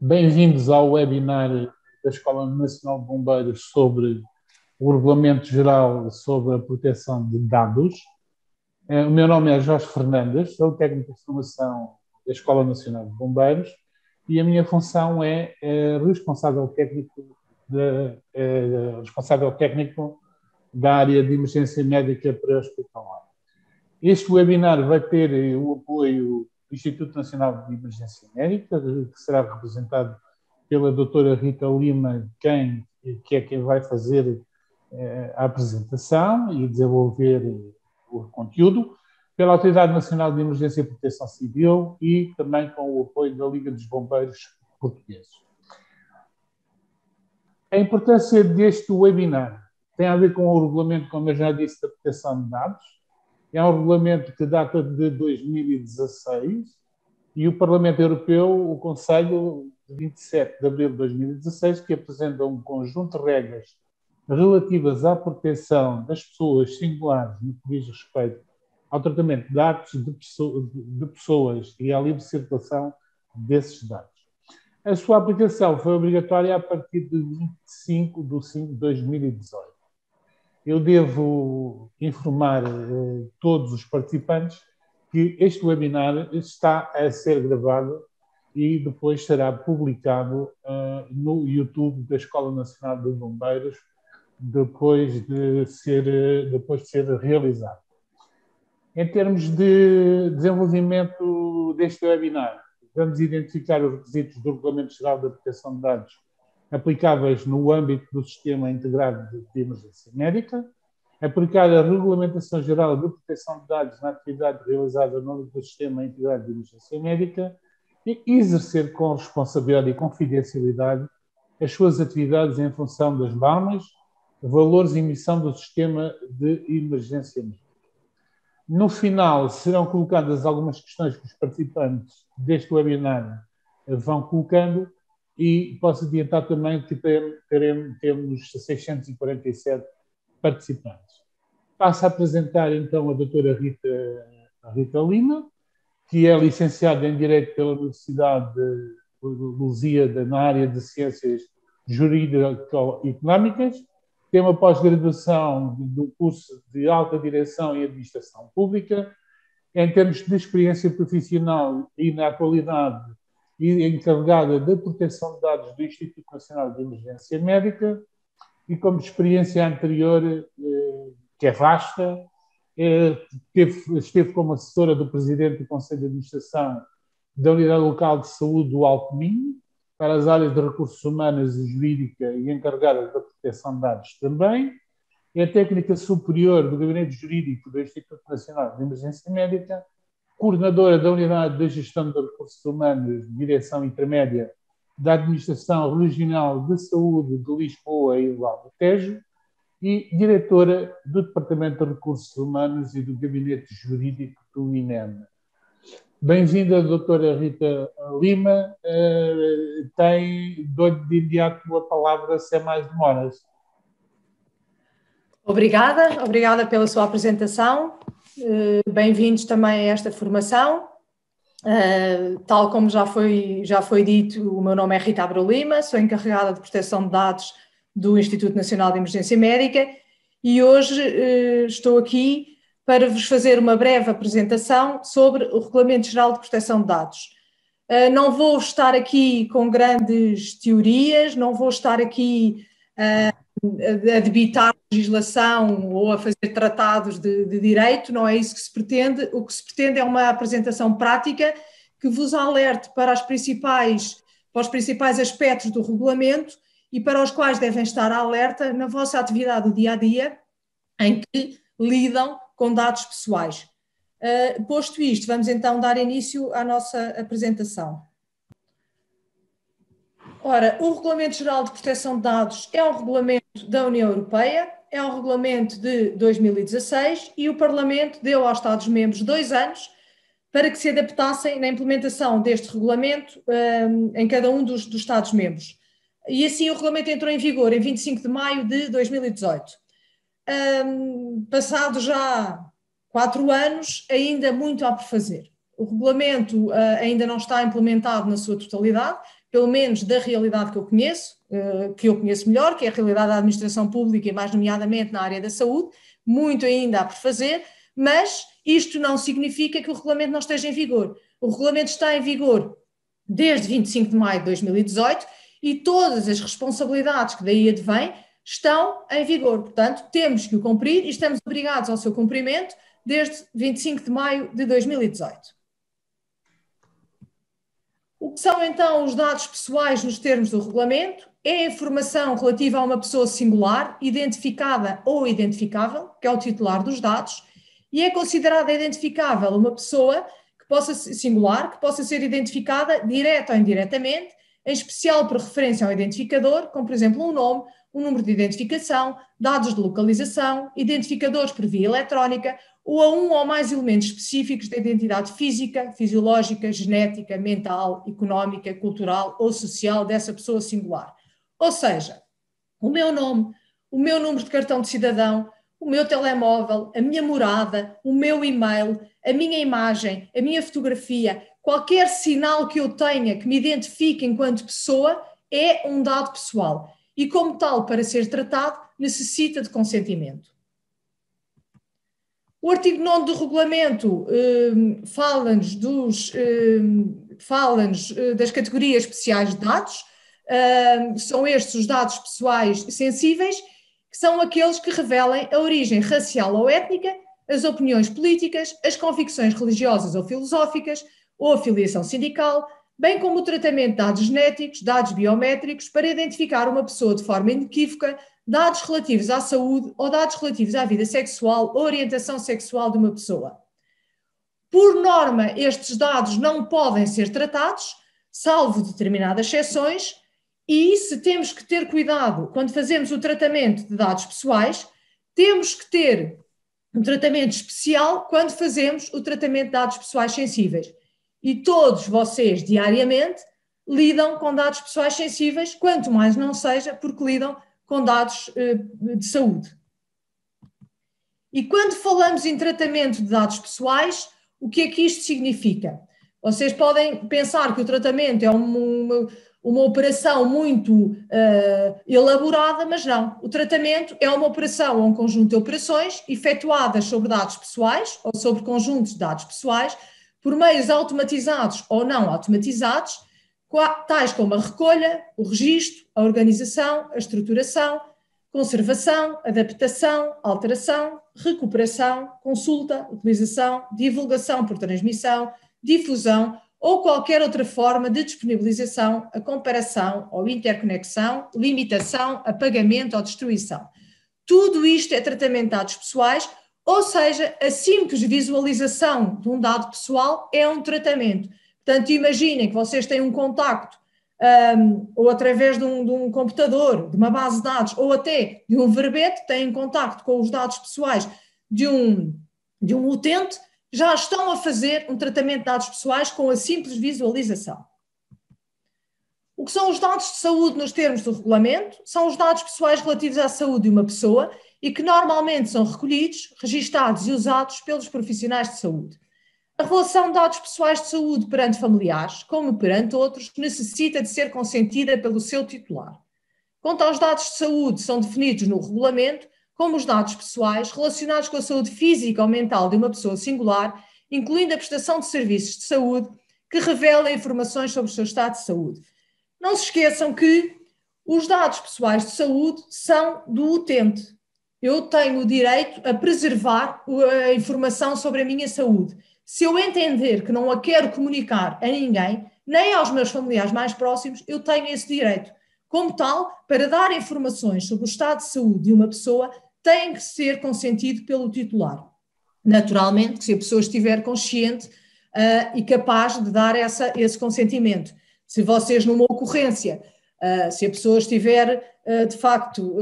Bem-vindos ao webinar da Escola Nacional de Bombeiros sobre o Regulamento Geral sobre a Proteção de Dados. O meu nome é Jorge Fernandes, sou técnico de formação da Escola Nacional de Bombeiros e a minha função é responsável técnico da área de emergência médica pré-hospitalar. Este webinar vai ter o apoio do Instituto Nacional de Emergência Médica, que será representado pela doutora Rita Lima, que é quem vai fazer a apresentação e desenvolver o conteúdo, pela Autoridade Nacional de Emergência e Proteção Civil e também com o apoio da Liga dos Bombeiros Portugueses. A importância deste webinar tem a ver com o regulamento, como eu já disse, da proteção de dados. É um regulamento que data de 2016 e o Parlamento Europeu, o Conselho, de 27 de abril de 2016, que apresenta um conjunto de regras relativas à proteção das pessoas singulares no que diz respeito ao tratamento de dados de pessoas e à livre circulação desses dados. A sua aplicação foi obrigatória a partir de 25 de 5 de 2018. Eu devo informar todos os participantes que este webinar está a ser gravado e depois será publicado no YouTube da Escola Nacional de Bombeiros, depois de ser realizado. Em termos de desenvolvimento deste webinar, vamos identificar os requisitos do Regulamento Geral da Proteção de Dados aplicáveis no âmbito do Sistema Integrado de Emergência Médica, aplicar a Regulamentação Geral de Proteção de Dados na atividade realizada no âmbito do Sistema Integrado de Emergência Médica e exercer com responsabilidade e confidencialidade as suas atividades em função das normas, valores e missão do Sistema de Emergência Médica. No final, serão colocadas algumas questões que os participantes deste webinar vão colocando e posso adiantar também que temos 647 participantes. Passo a apresentar então a doutora Rita Lima, que é licenciada em Direito pela Universidade de Lusíada na área de Ciências Jurídico-Económicas, tem uma pós-graduação do curso de Alta Direção e Administração Pública. Em termos de experiência profissional e na atualidade, e encarregada da proteção de dados do Instituto Nacional de Emergência Médica, e como experiência anterior, que é vasta, esteve como assessora do Presidente do Conselho de Administração da Unidade Local de Saúde do Alto Minho, para as áreas de recursos humanos e jurídica e encarregada da proteção de dados também. É técnica superior do Gabinete Jurídico do Instituto Nacional de Emergência Médica, coordenadora da Unidade de Gestão de Recursos Humanos, Direção Intermédia da Administração Regional de Saúde de Lisboa e do Alentejo e diretora do Departamento de Recursos Humanos e do Gabinete Jurídico do INEM. Bem-vinda, doutora Rita Lima. Dou-lhe de imediato a palavra sem mais demoras. Obrigada pela sua apresentação. Bem-vindos também a esta formação. Tal como já foi dito, o meu nome é Rita Abreu Lima, sou encarregada de proteção de dados do Instituto Nacional de Emergência Médica e hoje estou aqui para vos fazer uma breve apresentação sobre o Regulamento Geral de Proteção de Dados. Não vou estar aqui com grandes teorias, não vou estar aqui a debitar legislação ou a fazer tratados de direito, não é isso que se pretende. O que se pretende é uma apresentação prática que vos alerte para os principais aspectos do regulamento e para os quais devem estar alerta na vossa atividade do dia-a-dia em que lidam com dados pessoais. Posto isto, vamos então dar início à nossa apresentação. Ora, o Regulamento Geral de Proteção de Dados é um regulamento da União Europeia, é um regulamento de 2016 e o Parlamento deu aos Estados-membros 2 anos para que se adaptassem na implementação deste regulamento em cada um dos Estados-membros. E assim o regulamento entrou em vigor em 25 de maio de 2018. Passado já 4 anos, ainda muito há por fazer. O regulamento ainda não está implementado na sua totalidade, pelo menos da realidade que eu conheço melhor, que é a realidade da administração pública e mais nomeadamente na área da saúde. Muito ainda há por fazer, mas isto não significa que o regulamento não esteja em vigor. O regulamento está em vigor desde 25 de maio de 2018 e todas as responsabilidades que daí advêm estão em vigor. Portanto, temos que o cumprir e estamos obrigados ao seu cumprimento desde 25 de maio de 2018. O que são então os dados pessoais nos termos do regulamento? É a informação relativa a uma pessoa singular, identificada ou identificável, que é o titular dos dados, e é considerada identificável uma pessoa que possa ser singular, que possa ser identificada direta ou indiretamente, em especial por referência ao identificador, como por exemplo um nome, um número de identificação, dados de localização, identificadores por via eletrónica, ou a um ou mais elementos específicos da identidade física, fisiológica, genética, mental, económica, cultural ou social dessa pessoa singular. Ou seja, o meu nome, o meu número de cartão de cidadão, o meu telemóvel, a minha morada, o meu e-mail, a minha imagem, a minha fotografia, qualquer sinal que eu tenha que me identifique enquanto pessoa é um dado pessoal e, como tal, para ser tratado, necessita de consentimento. O artigo 9 do regulamento fala-nos das categorias especiais de dados. São estes os dados pessoais sensíveis, que são aqueles que revelem a origem racial ou étnica, as opiniões políticas, as convicções religiosas ou filosóficas, ou a filiação sindical, bem como o tratamento de dados genéticos, dados biométricos, para identificar uma pessoa de forma inequívoca, dados relativos à saúde ou dados relativos à vida sexual ou orientação sexual de uma pessoa. Por norma, estes dados não podem ser tratados, salvo determinadas exceções, e se temos que ter cuidado quando fazemos o tratamento de dados pessoais, temos que ter um tratamento especial quando fazemos o tratamento de dados pessoais sensíveis. E todos vocês, diariamente, lidam com dados pessoais sensíveis, quanto mais não seja porque lidam com dados de saúde. E quando falamos em tratamento de dados pessoais, o que é que isto significa? Vocês podem pensar que o tratamento é uma operação muito elaborada, mas não. O tratamento é uma operação ou um conjunto de operações efetuadas sobre dados pessoais ou sobre conjuntos de dados pessoais por meios automatizados ou não automatizados, tais como a recolha, o registro, a organização, a estruturação, conservação, adaptação, alteração, recuperação, consulta, utilização, divulgação por transmissão, difusão ou qualquer outra forma de disponibilização, a comparação ou interconexão, limitação, apagamento ou destruição. Tudo isto é tratamento de dados pessoais, ou seja, a simples visualização de um dado pessoal é um tratamento. Portanto, imaginem que vocês têm um contacto ou através de um computador, de uma base de dados, ou até de um verbete, têm contacto com os dados pessoais de um utente, já estão a fazer um tratamento de dados pessoais com a simples visualização. O que são os dados de saúde nos termos do regulamento? São os dados pessoais relativos à saúde de uma pessoa e que normalmente são recolhidos, registados e usados pelos profissionais de saúde. A relação de dados pessoais de saúde perante familiares, como perante outros, necessita de ser consentida pelo seu titular. Quanto aos dados de saúde, são definidos no regulamento como os dados pessoais relacionados com a saúde física ou mental de uma pessoa singular, incluindo a prestação de serviços de saúde que revelem informações sobre o seu estado de saúde. Não se esqueçam que os dados pessoais de saúde são do utente. Eu tenho o direito a preservar a informação sobre a minha saúde. Se eu entender que não a quero comunicar a ninguém, nem aos meus familiares mais próximos, eu tenho esse direito. Como tal, para dar informações sobre o estado de saúde de uma pessoa, tem que ser consentido pelo titular. Naturalmente, se a pessoa estiver consciente e capaz de dar esse consentimento. Se vocês, numa ocorrência, se a pessoa estiver, de facto,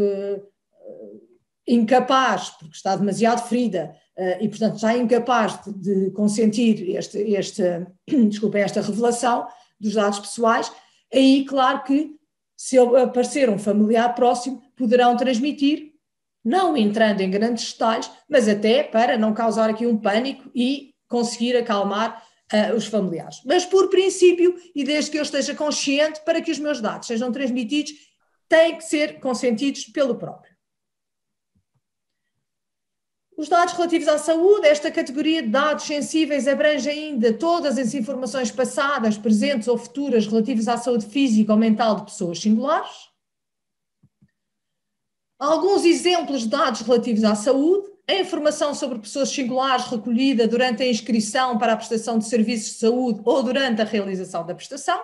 incapaz, porque está demasiado ferida, e, portanto, está incapaz de consentir esta revelação dos dados pessoais, aí, claro que, se aparecer um familiar próximo, poderão transmitir, não entrando em grandes detalhes, mas até para não causar aqui um pânico e conseguir acalmar os familiares. Mas por princípio, e desde que eu esteja consciente, para que os meus dados sejam transmitidos, têm que ser consentidos pelo próprio. Os dados relativos à saúde, esta categoria de dados sensíveis abrange ainda todas as informações passadas, presentes ou futuras relativas à saúde física ou mental de pessoas singulares. Alguns exemplos de dados relativos à saúde: a informação sobre pessoas singulares recolhida durante a inscrição para a prestação de serviços de saúde ou durante a realização da prestação.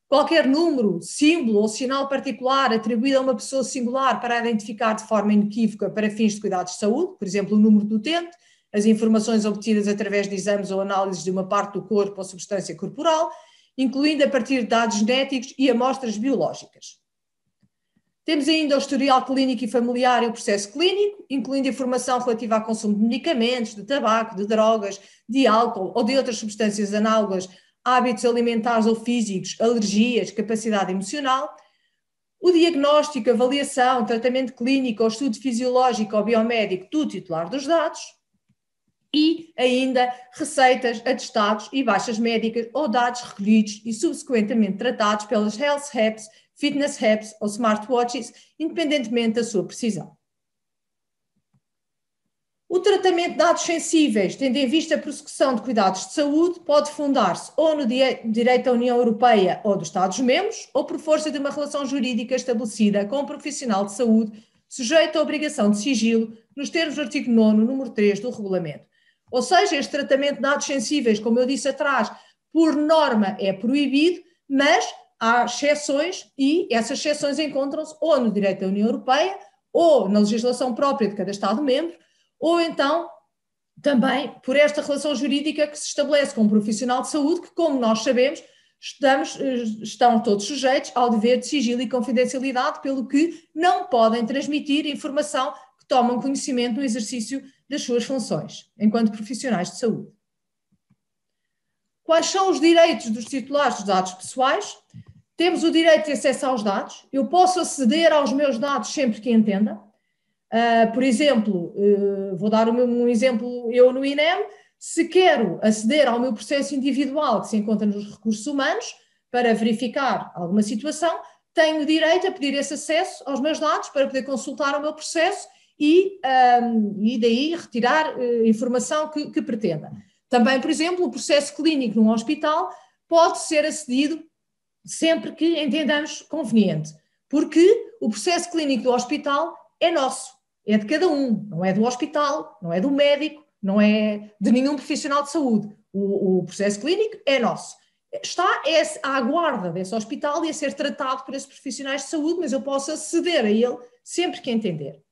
Qualquer número, símbolo ou sinal particular atribuído a uma pessoa singular para identificar de forma inequívoca para fins de cuidados de saúde, por exemplo, o número do utente, as informações obtidas através de exames ou análises de uma parte do corpo ou substância corporal, incluindo a partir de dados genéticos e amostras biológicas. Temos ainda o historial clínico e familiar e o processo clínico, incluindo informação relativa ao consumo de medicamentos, de tabaco, de drogas, de álcool ou de outras substâncias análogas, hábitos alimentares ou físicos, alergias, capacidade emocional, o diagnóstico, avaliação, tratamento clínico ou estudo fisiológico ou biomédico do titular dos dados e ainda receitas, atestados e baixas médicas ou dados recolhidos e subsequentemente tratados pelas health apps, fitness apps ou smartwatches, independentemente da sua precisão. O tratamento de dados sensíveis, tendo em vista a prossecução de cuidados de saúde, pode fundar-se ou no direito da União Europeia ou dos Estados-membros, ou por força de uma relação jurídica estabelecida com um profissional de saúde, sujeito à obrigação de sigilo, nos termos do artigo 9º, número 3 do regulamento. Ou seja, este tratamento de dados sensíveis, como eu disse atrás, por norma é proibido, mas há exceções e essas exceções encontram-se ou no direito da União Europeia ou na legislação própria de cada Estado-membro, ou então também por esta relação jurídica que se estabelece com um profissional de saúde que, como nós sabemos, estão todos sujeitos ao dever de sigilo e confidencialidade, pelo que não podem transmitir informação que tomam conhecimento no exercício das suas funções, enquanto profissionais de saúde. Quais são os direitos dos titulares dos dados pessoais? Temos o direito de acesso aos dados. Eu posso aceder aos meus dados sempre que entenda. Por exemplo, vou dar um exemplo, eu no INEM, se quero aceder ao meu processo individual que se encontra nos recursos humanos para verificar alguma situação, tenho direito a pedir esse acesso aos meus dados para poder consultar o meu processo e daí retirar informação que pretenda. Também, por exemplo, o processo clínico num hospital pode ser acedido sempre que entendamos conveniente, porque o processo clínico do hospital é nosso. É de cada um, não é do hospital, não é do médico, não é de nenhum profissional de saúde. O processo clínico é nosso. Está à guarda desse hospital e a ser tratado por esses profissionais de saúde, mas eu posso aceder a ele sempre que entender.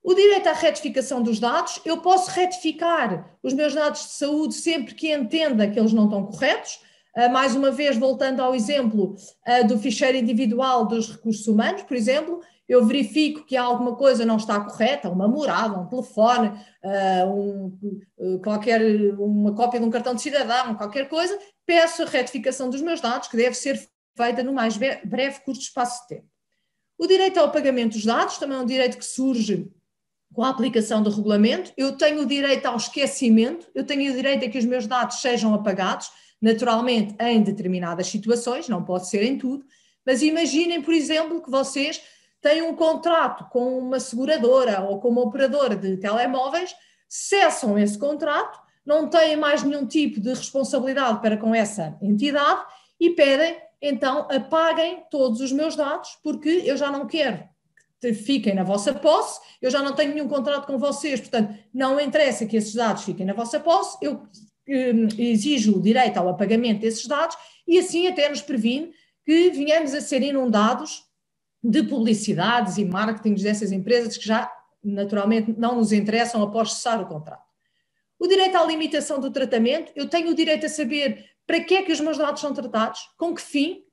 O direito à retificação dos dados, eu posso retificar os meus dados de saúde sempre que entenda que eles não estão corretos. Mais uma vez, voltando ao exemplo do ficheiro individual dos recursos humanos, por exemplo, eu verifico que alguma coisa não está correta, uma morada, um telefone, uma cópia de um cartão de cidadão, qualquer coisa, peço a retificação dos meus dados, que deve ser feita no mais breve curto espaço de tempo. O direito ao pagamento dos dados também é um direito que surge com a aplicação do regulamento. Eu tenho o direito ao esquecimento, eu tenho o direito a que os meus dados sejam apagados, naturalmente em determinadas situações, não pode ser em tudo, mas imaginem, por exemplo, que vocês têm um contrato com uma seguradora ou com uma operadora de telemóveis, cessam esse contrato, não têm mais nenhum tipo de responsabilidade para com essa entidade e pedem, então, apaguem todos os meus dados, porque eu já não quero que fiquem na vossa posse, eu já não tenho nenhum contrato com vocês, portanto, não interessa que esses dados fiquem na vossa posse, eu exijo o direito ao apagamento desses dados e assim até nos previne que venhamos a ser inundados de publicidades e marketings dessas empresas que já naturalmente não nos interessam após cessar o contrato. O direito à limitação do tratamento, eu tenho o direito a saber para que é que os meus dados são tratados, com que fim,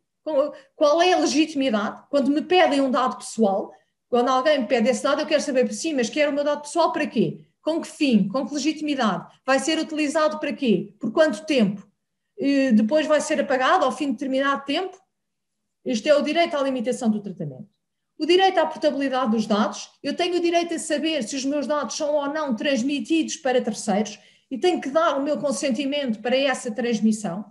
qual é a legitimidade, quando me pedem um dado pessoal, quando alguém me pede esse dado, eu quero saber, sim, mas quero o meu dado pessoal para quê? Com que fim? Com que legitimidade? Vai ser utilizado para quê? Por quanto tempo? Depois vai ser apagado ao fim de determinado tempo? Este é o direito à limitação do tratamento. O direito à portabilidade dos dados, eu tenho o direito a saber se os meus dados são ou não transmitidos para terceiros. e tenho que dar o meu consentimento para essa transmissão.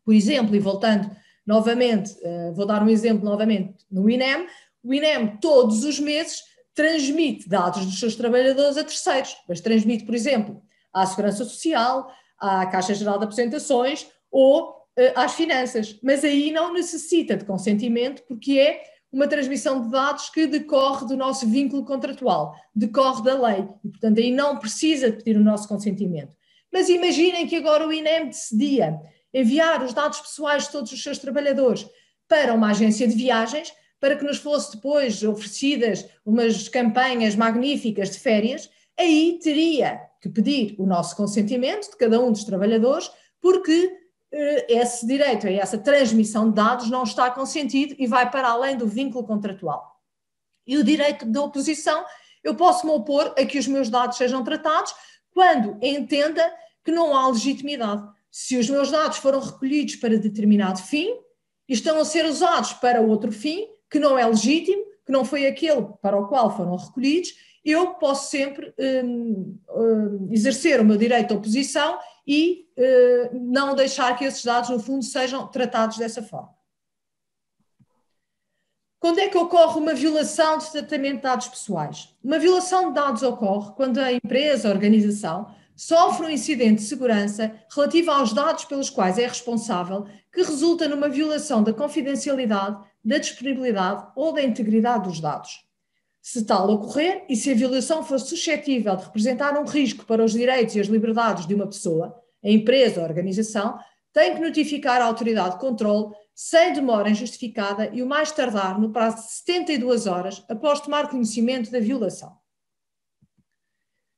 Por exemplo, e voltando novamente, vou dar um exemplo novamente no INEM, o INEM todos os meses transmite dados dos seus trabalhadores a terceiros, mas transmite, por exemplo, à Segurança Social, à Caixa Geral de Aposentações ou às finanças, mas aí não necessita de consentimento porque é uma transmissão de dados que decorre do nosso vínculo contratual, decorre da lei e, portanto, aí não precisa de pedir o nosso consentimento. Mas imaginem que agora o INEM decidia enviar os dados pessoais de todos os seus trabalhadores para uma agência de viagens, para que nos fosse depois oferecidas umas campanhas magníficas de férias, aí teria que pedir o nosso consentimento de cada um dos trabalhadores, porque esse direito a essa transmissão de dados não está consentido e vai para além do vínculo contratual. E o direito da oposição, eu posso me opor a que os meus dados sejam tratados quando entenda que não há legitimidade. Se os meus dados foram recolhidos para determinado fim e estão a ser usados para outro fim, que não é legítimo, que não foi aquele para o qual foram recolhidos, eu posso sempre exercer o meu direito à oposição e não deixar que esses dados, no fundo, sejam tratados dessa forma. Quando é que ocorre uma violação de tratamento de dados pessoais? Uma violação de dados ocorre quando a empresa, a organização, sofre um incidente de segurança relativo aos dados pelos quais é responsável, que resulta numa violação da confidencialidade, da disponibilidade ou da integridade dos dados. Se tal ocorrer e se a violação for suscetível de representar um risco para os direitos e as liberdades de uma pessoa, a empresa ou a organização tem que notificar a autoridade de controle sem demora injustificada e o mais tardar no prazo de 72 horas após tomar conhecimento da violação.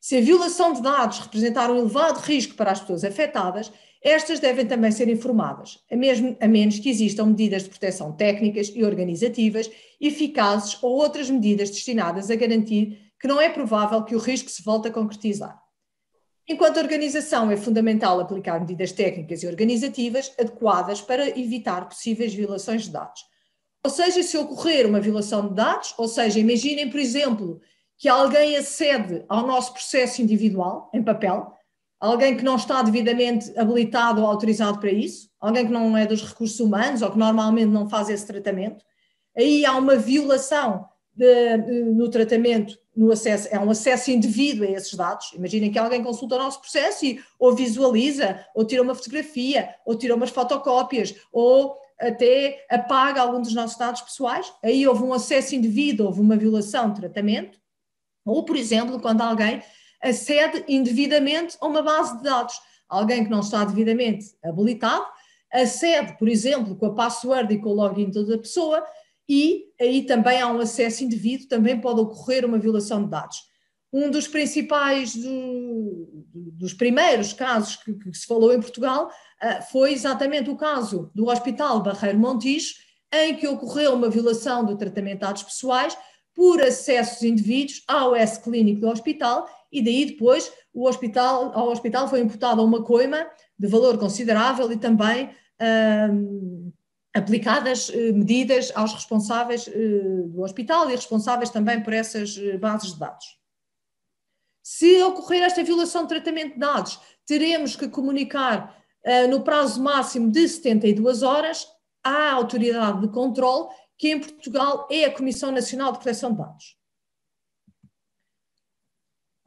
Se a violação de dados representar um elevado risco para as pessoas afetadas, estas devem também ser informadas, a menos que existam medidas de proteção técnicas e organizativas eficazes ou outras medidas destinadas a garantir que não é provável que o risco se volte a concretizar. Enquanto organização, é fundamental aplicar medidas técnicas e organizativas adequadas para evitar possíveis violações de dados. Ou seja, se ocorrer uma violação de dados, ou seja, imaginem, por exemplo, que alguém acede ao nosso processo individual, em papel, alguém que não está devidamente habilitado ou autorizado para isso, alguém que não é dos recursos humanos ou que normalmente não faz esse tratamento, aí há uma violação no tratamento, no acesso, é um acesso indevido a esses dados. Imaginem que alguém consulta o nosso processo e ou visualiza, ou tira uma fotografia, ou tira umas fotocópias, ou até apaga algum dos nossos dados pessoais, aí houve um acesso indevido, houve uma violação de tratamento. Ou, por exemplo, quando alguém acede indevidamente a uma base de dados. Alguém que não está devidamente habilitado acede, por exemplo, com a password e com o login de toda a pessoa e aí também há um acesso indevido, também pode ocorrer uma violação de dados. Um dos principais, dos primeiros casos que se falou em Portugal foi exatamente o caso do Hospital Barreiro Montijo, em que ocorreu uma violação do tratamento de dados pessoais por acessos indevidos ao S-Clínico do hospital e daí depois ao hospital foi imputada uma coima de valor considerável e também aplicadas medidas aos responsáveis do hospital e responsáveis também por essas bases de dados. Se ocorrer esta violação de tratamento de dados, teremos que comunicar no prazo máximo de 72 horas à autoridade de controle, que em Portugal é a Comissão Nacional de Proteção de Dados.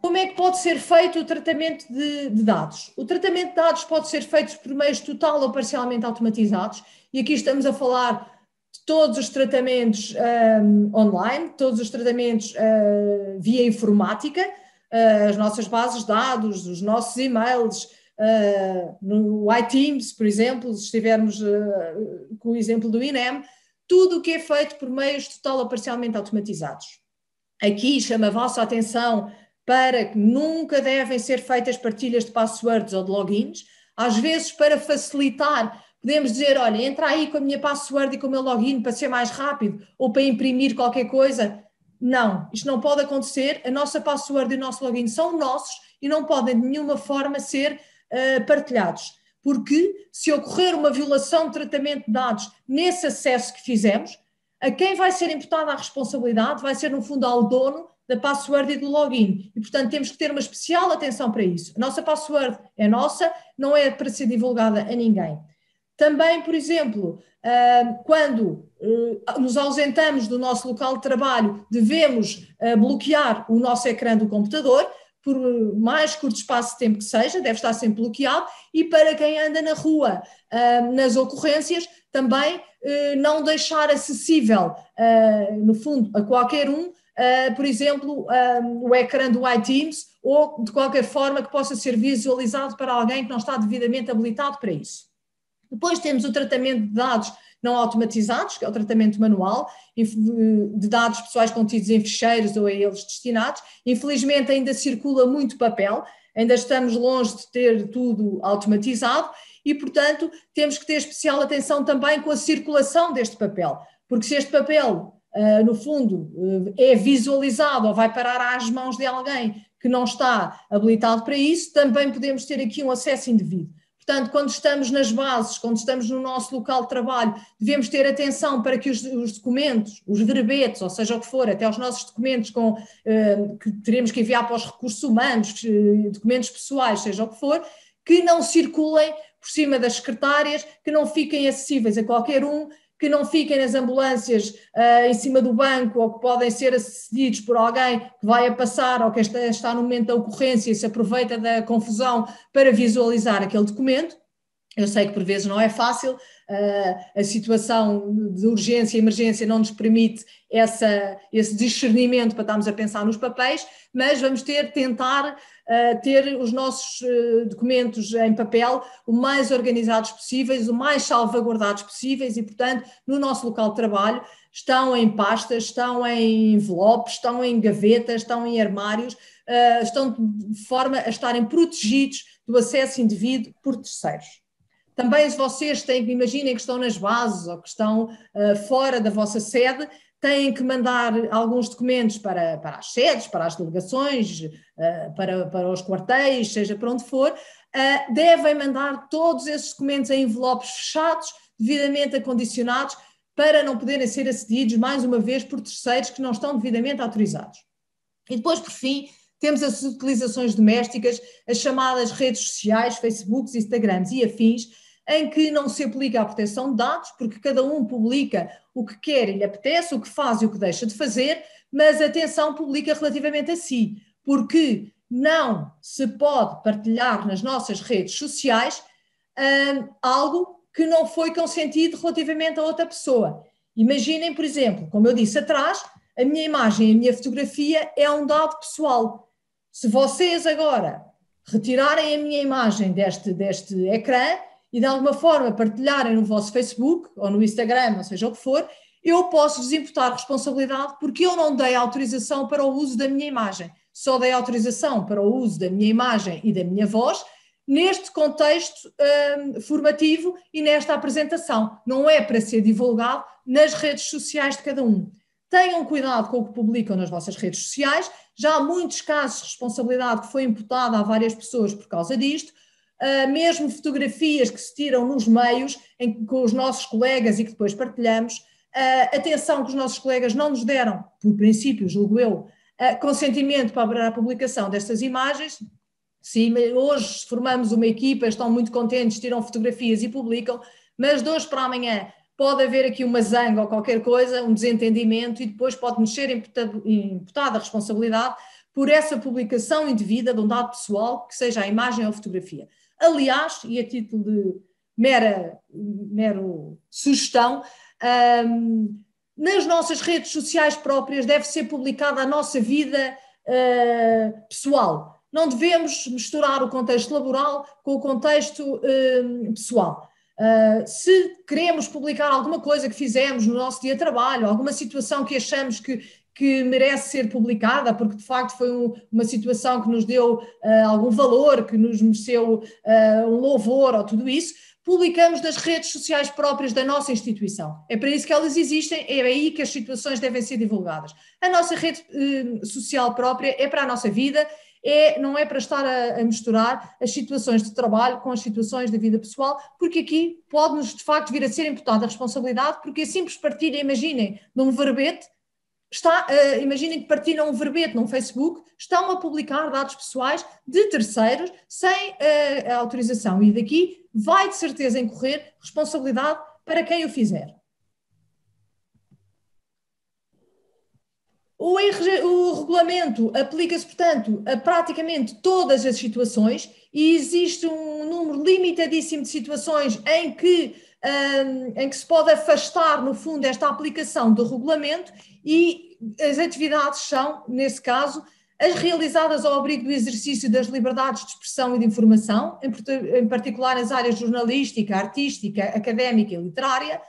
Como é que pode ser feito o tratamento de dados? O tratamento de dados pode ser feito por meios total ou parcialmente automatizados, e aqui estamos a falar de todos os tratamentos online, todos os tratamentos via informática, as nossas bases de dados, os nossos e-mails, no iTeams, por exemplo, se estivermos com o exemplo do INEM, tudo o que é feito por meios total ou parcialmente automatizados. Aqui chamo a vossa atenção para que nunca devem ser feitas partilhas de passwords ou de logins. Às vezes, para facilitar, podemos dizer, olha, entra aí com a minha password e com o meu login para ser mais rápido ou para imprimir qualquer coisa. Não, isto não pode acontecer. A nossa password e o nosso login são nossos e não podem de nenhuma forma ser partilhados. Porque se ocorrer uma violação de tratamento de dados nesse acesso que fizemos, a quem vai ser imputada a responsabilidade vai ser, no fundo, ao dono da password e do login. E, portanto, temos que ter uma especial atenção para isso. A nossa password é nossa, não é para ser divulgada a ninguém. Também, por exemplo, quando nos ausentamos do nosso local de trabalho, devemos bloquear o nosso ecrã do computador, por mais curto espaço de tempo que seja, deve estar sempre bloqueado, e para quem anda na rua, nas ocorrências, também não deixar acessível, no fundo, a qualquer um, por exemplo, o ecrã do iTeams, ou de qualquer forma que possa ser visualizado para alguém que não está devidamente habilitado para isso. Depois temos o tratamento de dados não automatizados, que é o tratamento manual, de dados pessoais contidos em ficheiros ou a eles destinados. Infelizmente ainda circula muito papel, ainda estamos longe de ter tudo automatizado e, portanto, temos que ter especial atenção também com a circulação deste papel, porque se este papel, no fundo, é visualizado ou vai parar às mãos de alguém que não está habilitado para isso, também podemos ter aqui um acesso indevido. Portanto, quando estamos nas bases, quando estamos no nosso local de trabalho, devemos ter atenção para que os documentos, os verbetes, ou seja o que for, até os nossos documentos que teremos que enviar para os recursos humanos, documentos pessoais, seja o que for, que não circulem por cima das secretárias, que não fiquem acessíveis a qualquer um, que não fiquem nas ambulâncias em cima do banco ou que podem ser acedidos por alguém que vai a passar ou que está no momento da ocorrência e se aproveita da confusão para visualizar aquele documento. Eu sei que por vezes não é fácil, a situação de urgência e emergência não nos permite esse discernimento para estarmos a pensar nos papéis, mas vamos tentar ter os nossos documentos em papel o mais organizados possíveis, o mais salvaguardados possíveis e, portanto, no nosso local de trabalho estão em pastas, estão em envelopes, estão em gavetas, estão em armários, estão de forma a estarem protegidos do acesso indevido por terceiros. Também se vocês imaginem que estão nas bases ou que estão fora da vossa sede, têm que mandar alguns documentos para as sedes, para as delegações, para os quartéis, seja para onde for, devem mandar todos esses documentos em envelopes fechados, devidamente acondicionados, para não poderem ser acedidos, mais uma vez, por terceiros que não estão devidamente autorizados. E depois, por fim, temos as utilizações domésticas, as chamadas redes sociais, Facebooks, Instagrams e afins, em que não se aplica a proteção de dados, porque cada um publica o que quer e lhe apetece, o que faz e o que deixa de fazer, mas atenção, publica relativamente a si, porque não se pode partilhar nas nossas redes sociais algo que não foi consentido relativamente a outra pessoa. Imaginem, por exemplo, como eu disse atrás, a minha imagem, a minha fotografia é um dado pessoal. Se vocês agora retirarem a minha imagem deste ecrã e de alguma forma partilharem no vosso Facebook ou no Instagram, ou seja o que for, eu posso-vos imputar responsabilidade porque eu não dei autorização para o uso da minha imagem. Só dei autorização para o uso da minha imagem e da minha voz neste contexto formativo e nesta apresentação. Não é para ser divulgado nas redes sociais de cada um. Tenham cuidado com o que publicam nas vossas redes sociais. Já há muitos casos de responsabilidade que foi imputada a várias pessoas por causa disto. Mesmo fotografias que se tiram nos meios com os nossos colegas e que depois partilhamos. Atenção que os nossos colegas não nos deram, por princípio, julgo eu, consentimento para a publicação destas imagens. Sim, hoje formamos uma equipa, estão muito contentes, tiram fotografias e publicam, mas de hoje para amanhã pode haver aqui uma zanga ou qualquer coisa, um desentendimento e depois pode-nos ser imputada a responsabilidade por essa publicação indevida de um dado pessoal, que seja a imagem ou a fotografia. Aliás, e a título de mero sugestão, nas nossas redes sociais próprias deve ser publicada a nossa vida pessoal. Não devemos misturar o contexto laboral com o contexto pessoal. Se queremos publicar alguma coisa que fizemos no nosso dia de trabalho, alguma situação que achamos que merece ser publicada, porque de facto foi uma situação que nos deu algum valor, que nos mereceu um louvor ou tudo isso, publicamos nas redes sociais próprias da nossa instituição. É para isso que elas existem, é aí que as situações devem ser divulgadas. A nossa rede social própria é para a nossa vida, não é para estar a misturar as situações de trabalho com as situações da vida pessoal, porque aqui pode-nos de facto vir a ser imputada a responsabilidade, porque a simples partilha, imaginem, de um verbete, imaginem que partilham um verbete num Facebook, estão a publicar dados pessoais de terceiros sem a autorização. E daqui vai de certeza incorrer responsabilidade para quem o fizer. O regulamento aplica-se, portanto, a praticamente todas as situações e existe um número limitadíssimo de situações em que se pode afastar, no fundo, esta aplicação do regulamento, e as atividades são, nesse caso, as realizadas ao abrigo do exercício das liberdades de expressão e de informação, em particular nas áreas jornalística, artística, académica e literária,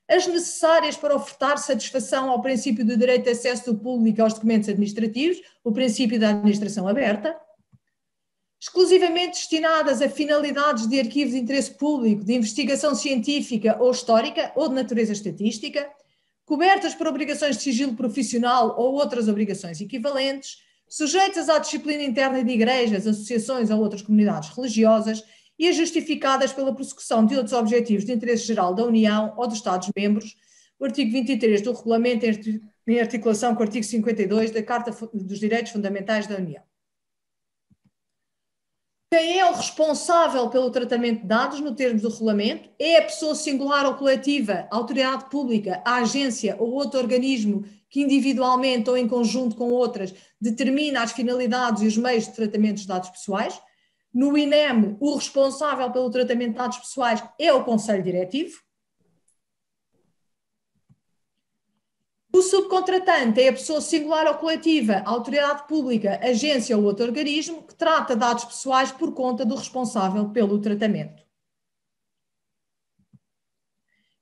as necessárias para ofertar satisfação ao princípio do direito de acesso do público aos documentos administrativos, o princípio da administração aberta, exclusivamente destinadas a finalidades de arquivo de interesse público, de investigação científica ou histórica ou de natureza estatística, cobertas por obrigações de sigilo profissional ou outras obrigações equivalentes, sujeitas à disciplina interna de igrejas, associações ou outras comunidades religiosas, e as justificadas pela prossecução de outros objetivos de interesse geral da União ou dos Estados-membros, o artigo 23 do regulamento em articulação com o artigo 52 da Carta dos Direitos Fundamentais da União. Quem é o responsável pelo tratamento de dados, no termos do regulamento, é a pessoa singular ou coletiva, a autoridade pública, a agência ou outro organismo que individualmente ou em conjunto com outras determina as finalidades e os meios de tratamento dos dados pessoais. No INEM, o responsável pelo tratamento de dados pessoais é o Conselho Diretivo. O subcontratante é a pessoa singular ou coletiva, a autoridade pública, agência ou outro organismo que trata dados pessoais por conta do responsável pelo tratamento.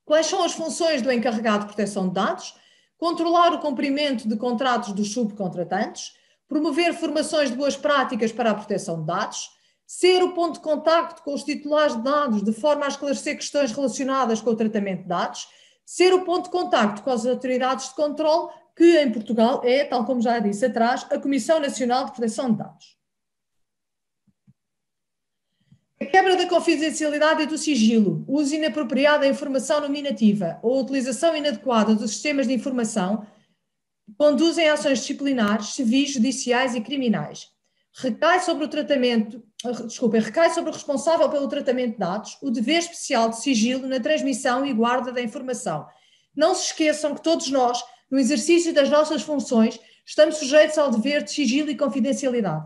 Quais são as funções do encarregado de proteção de dados? Controlar o cumprimento de contratos dos subcontratantes, promover formações de boas práticas para a proteção de dados, ser o ponto de contacto com os titulares de dados de forma a esclarecer questões relacionadas com o tratamento de dados, ser o ponto de contacto com as autoridades de controle, que em Portugal é, tal como já disse atrás, a Comissão Nacional de Proteção de Dados. A quebra da confidencialidade e do sigilo, o uso inapropriado da informação nominativa ou a utilização inadequada dos sistemas de informação conduzem a ações disciplinares, civis, judiciais e criminais. Recai sobre o responsável pelo tratamento de dados o dever especial de sigilo na transmissão e guarda da informação. Não se esqueçam que todos nós, no exercício das nossas funções, estamos sujeitos ao dever de sigilo e confidencialidade.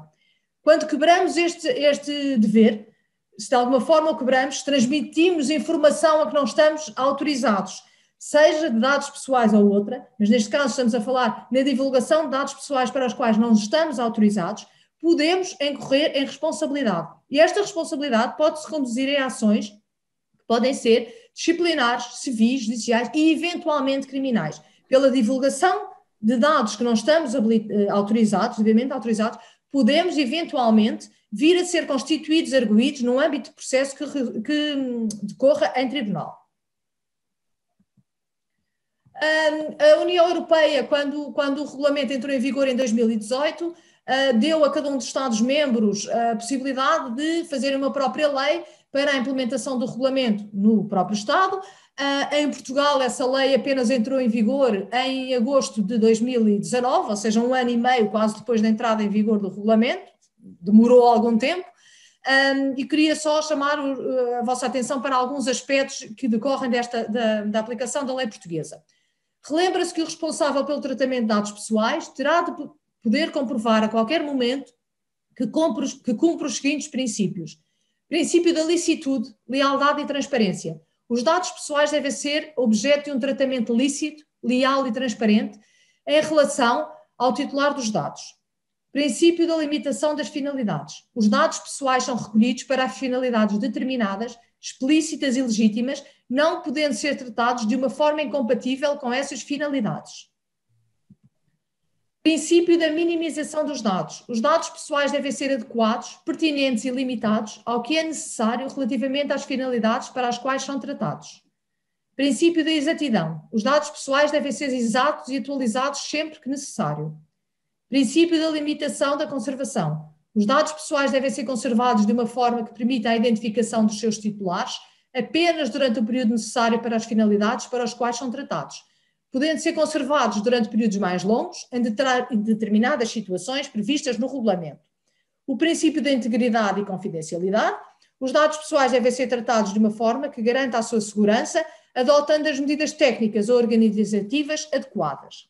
Quando quebramos este dever, se de alguma forma o quebramos, transmitimos informação a que não estamos autorizados, seja de dados pessoais ou outra, mas neste caso estamos a falar na divulgação de dados pessoais para os quais não estamos autorizados, podemos incorrer em responsabilidade. E esta responsabilidade pode-se conduzir em ações que podem ser disciplinares, civis, judiciais e eventualmente criminais. Pela divulgação de dados que não estamos autorizados, devidamente autorizados, podemos eventualmente vir a ser constituídos arguidos no âmbito de processo que decorra em tribunal. A União Europeia, quando o regulamento entrou em vigor em 2018, deu a cada um dos Estados-membros a possibilidade de fazer uma própria lei para a implementação do regulamento no próprio Estado. Em Portugal, essa lei apenas entrou em vigor em agosto de 2019, ou seja, 1 ano e meio quase depois da entrada em vigor do regulamento, demorou algum tempo, e queria só chamar a vossa atenção para alguns aspectos que decorrem da aplicação da lei portuguesa. Relembra-se que o responsável pelo tratamento de dados pessoais terá de poder comprovar a qualquer momento que cumpre os seguintes princípios. Princípio da licitude, lealdade e transparência. Os dados pessoais devem ser objeto de um tratamento lícito, leal e transparente em relação ao titular dos dados. Princípio da limitação das finalidades. Os dados pessoais são recolhidos para finalidades determinadas, explícitas e legítimas, não podendo ser tratados de uma forma incompatível com essas finalidades. Princípio da minimização dos dados. Os dados pessoais devem ser adequados, pertinentes e limitados ao que é necessário relativamente às finalidades para as quais são tratados. Princípio da exatidão. Os dados pessoais devem ser exatos e atualizados sempre que necessário. Princípio da limitação da conservação. Os dados pessoais devem ser conservados de uma forma que permita a identificação dos seus titulares apenas durante o período necessário para as finalidades para as quais são tratados. podendo ser conservados durante períodos mais longos em determinadas situações previstas no regulamento. O princípio da integridade e confidencialidade. Os dados pessoais devem ser tratados de uma forma que garanta a sua segurança, adotando as medidas técnicas ou organizativas adequadas.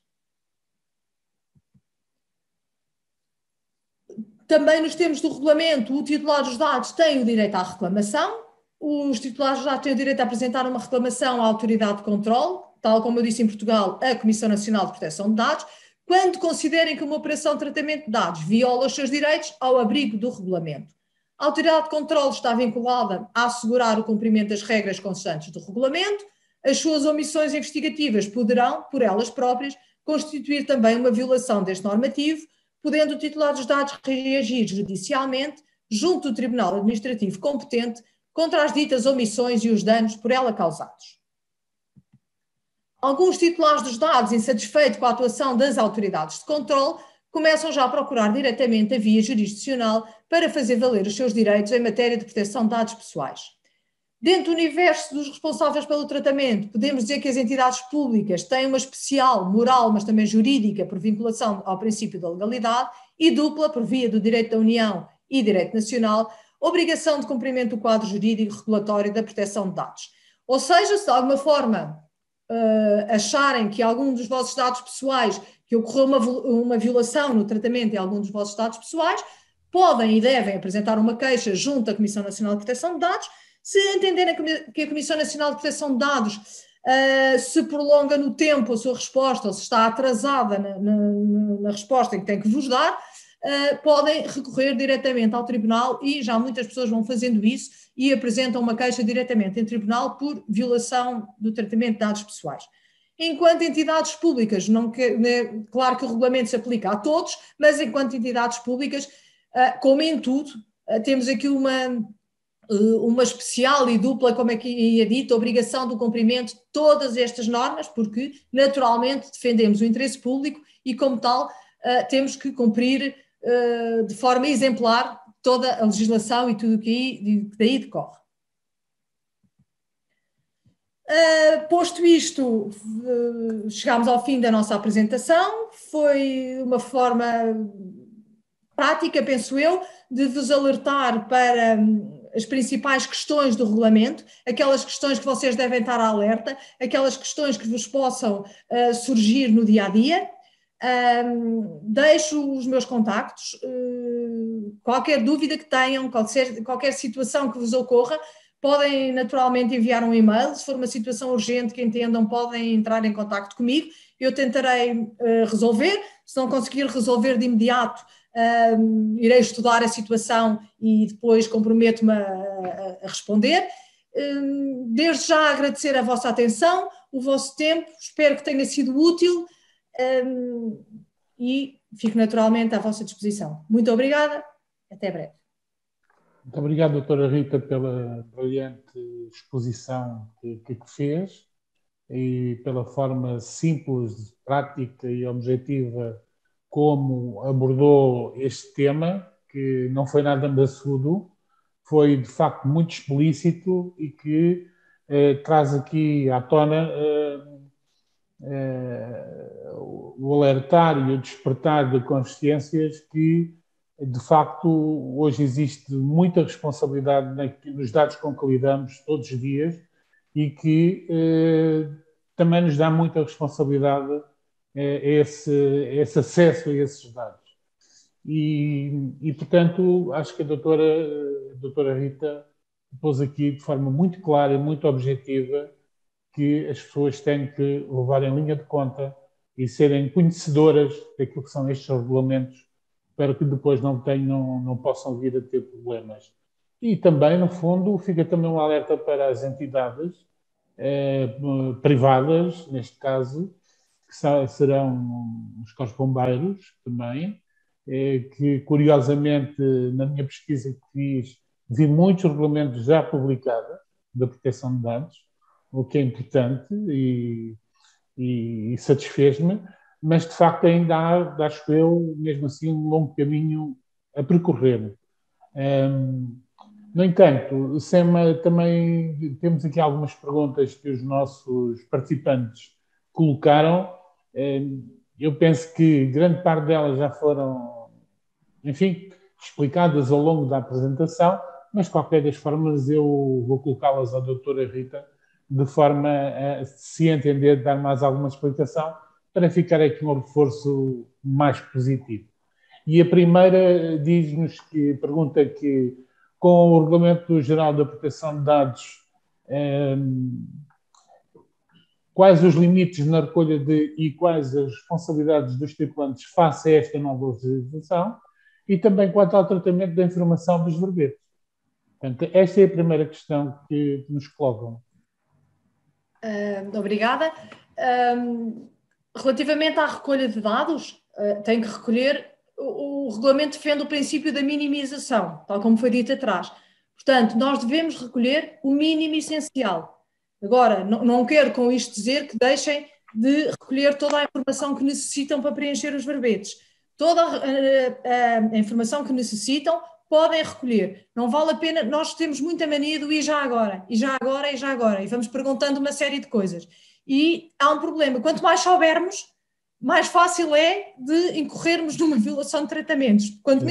Também nos termos do regulamento, o titular dos dados tem o direito à reclamação. Os titulares dos dados têm o direito a apresentar uma reclamação à autoridade de controle, tal como eu disse em Portugal, a Comissão Nacional de Proteção de Dados, quando considerem que uma operação de tratamento de dados viola os seus direitos ao abrigo do regulamento. A autoridade de controle está vinculada a assegurar o cumprimento das regras constantes do regulamento. As suas omissões investigativas poderão, por elas próprias, constituir também uma violação deste normativo, podendo o titular dos dados reagir judicialmente junto do Tribunal Administrativo competente contra as ditas omissões e os danos por ela causados. Alguns titulares dos dados, insatisfeitos com a atuação das autoridades de controle, começam já a procurar diretamente a via jurisdicional para fazer valer os seus direitos em matéria de proteção de dados pessoais. Dentro do universo dos responsáveis pelo tratamento, podemos dizer que as entidades públicas têm uma especial, moral, mas também jurídica, por vinculação ao princípio da legalidade, e dupla, por via do direito da União e direito nacional, obrigação de cumprimento do quadro jurídico regulatório da proteção de dados. Ou seja, se de alguma forma acharem que algum dos vossos dados pessoais, que ocorreu uma violação no tratamento de algum dos vossos dados pessoais, podem e devem apresentar uma queixa junto à Comissão Nacional de Proteção de Dados. Se entenderem que a Comissão Nacional de Proteção de Dados se prolonga no tempo a sua resposta, ou se está atrasada na resposta em que tem que vos dar, podem recorrer diretamente ao Tribunal, e já muitas pessoas vão fazendo isso e apresentam uma queixa diretamente em Tribunal por violação do tratamento de dados pessoais. Enquanto entidades públicas, claro que o regulamento se aplica a todos, mas enquanto entidades públicas, como em tudo, temos aqui uma especial e dupla, como é que ia dito, obrigação do cumprimento de todas estas normas, porque naturalmente defendemos o interesse público e, como tal, temos que cumprir de forma exemplar toda a legislação e tudo o que daí decorre. Posto isto, chegámos ao fim da nossa apresentação. Foi uma forma prática, penso eu, de vos alertar para as principais questões do regulamento, aquelas questões que vocês devem estar alerta, aquelas questões que vos possam surgir no dia-a-dia. Deixo os meus contactos, qualquer dúvida que tenham, qualquer situação que vos ocorra, podem naturalmente enviar um e-mail. Se for uma situação urgente que entendam, podem entrar em contacto comigo, eu tentarei resolver. Se não conseguir resolver de imediato, irei estudar a situação e depois comprometo-me a responder. Desde já agradecer a vossa atenção, o vosso tempo, espero que tenha sido útil e fico naturalmente à vossa disposição. Muito obrigada, até breve. Muito obrigado, doutora Rita, pela brilhante exposição que fez e pela forma simples, prática e objetiva como abordou este tema, que não foi nada maçudo, foi de facto muito explícito e que traz aqui à tona o alertar e o despertar de consciências que, de facto, hoje existe muita responsabilidade nos dados com que lidamos todos os dias e que também nos dá muita responsabilidade esse acesso a esses dados. E portanto, acho que a doutora Rita pôs aqui de forma muito clara e muito objetiva que as pessoas têm que levar em linha de conta e serem conhecedoras daquilo que são estes regulamentos para que depois não possam vir a ter problemas. E também, no fundo, fica também um alerta para as entidades privadas, neste caso, que serão os Corpos de Bombeiros também, que curiosamente, na minha pesquisa que fiz, vi muitos regulamentos já publicados da proteção de dados, o que é importante e satisfez-me, mas de facto ainda há, acho eu, mesmo assim, um longo caminho a percorrer. No entanto, Sema, também temos aqui algumas perguntas que os nossos participantes colocaram, eu penso que grande parte delas já foram, enfim, explicadas ao longo da apresentação, mas de qualquer das formas eu vou colocá-las à doutora Rita de forma a, se entender, dar mais alguma explicação para ficar aqui um reforço mais positivo. E a primeira diz-nos que, pergunta que, com o Regulamento Geral da Proteção de Dados, quais os limites na recolha e quais as responsabilidades dos tripulantes face a esta nova legislação e também quanto ao tratamento da informação dos verbetes. Portanto, esta é a primeira questão que nos colocam. Obrigada. Relativamente à recolha de dados, tem que recolher, o regulamento defende o princípio da minimização, tal como foi dito atrás. Portanto, nós devemos recolher o mínimo essencial. Agora, não quero com isto dizer que deixem de recolher toda a informação que necessitam para preencher os verbetes. Toda a informação que necessitam podem recolher. Não vale a pena, nós temos muita mania do e já agora, e já agora, e já agora, e vamos perguntando uma série de coisas. E há um problema, quanto mais soubermos, mais fácil é de incorrermos numa violação de tratamentos. Quanto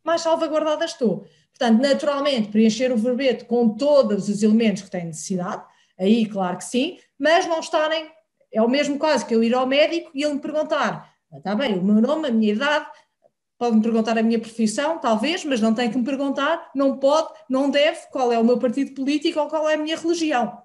mais salvaguardada estou. Portanto, naturalmente, preencher o verbete com todos os elementos que têm necessidade, aí claro que sim, mas não estarem, é o mesmo caso que eu ir ao médico e ele me perguntar, está bem, o meu nome, a minha idade, pode-me perguntar a minha profissão, talvez, mas não tem que me perguntar, não pode, não deve, qual é o meu partido político ou qual é a minha religião.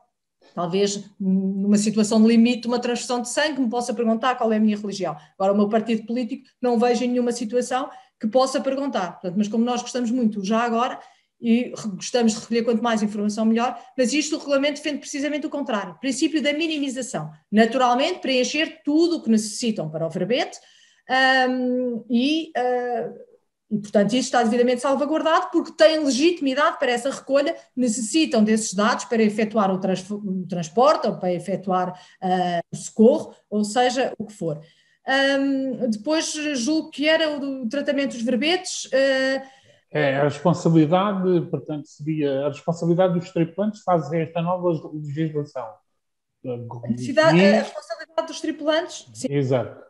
Talvez, numa situação de limite, uma transfusão de sangue, me possa perguntar qual é a minha religião. Agora, o meu partido político, não vejo em nenhuma situação que possa perguntar. Portanto, mas como nós gostamos muito já agora, e gostamos de recolher quanto mais informação melhor, mas isto o regulamento defende precisamente o contrário, o princípio da minimização. Naturalmente, preencher tudo o que necessitam para o verbete, e, portanto, isso está devidamente salvaguardado porque têm legitimidade para essa recolha, necessitam desses dados para efetuar o transporte ou para efetuar o socorro, ou seja, o que for. Depois, julgo que era o tratamento dos verbetes. A responsabilidade, portanto, seria a responsabilidade dos tripulantes fazer esta nova legislação. A responsabilidade dos tripulantes? Sim. Exato.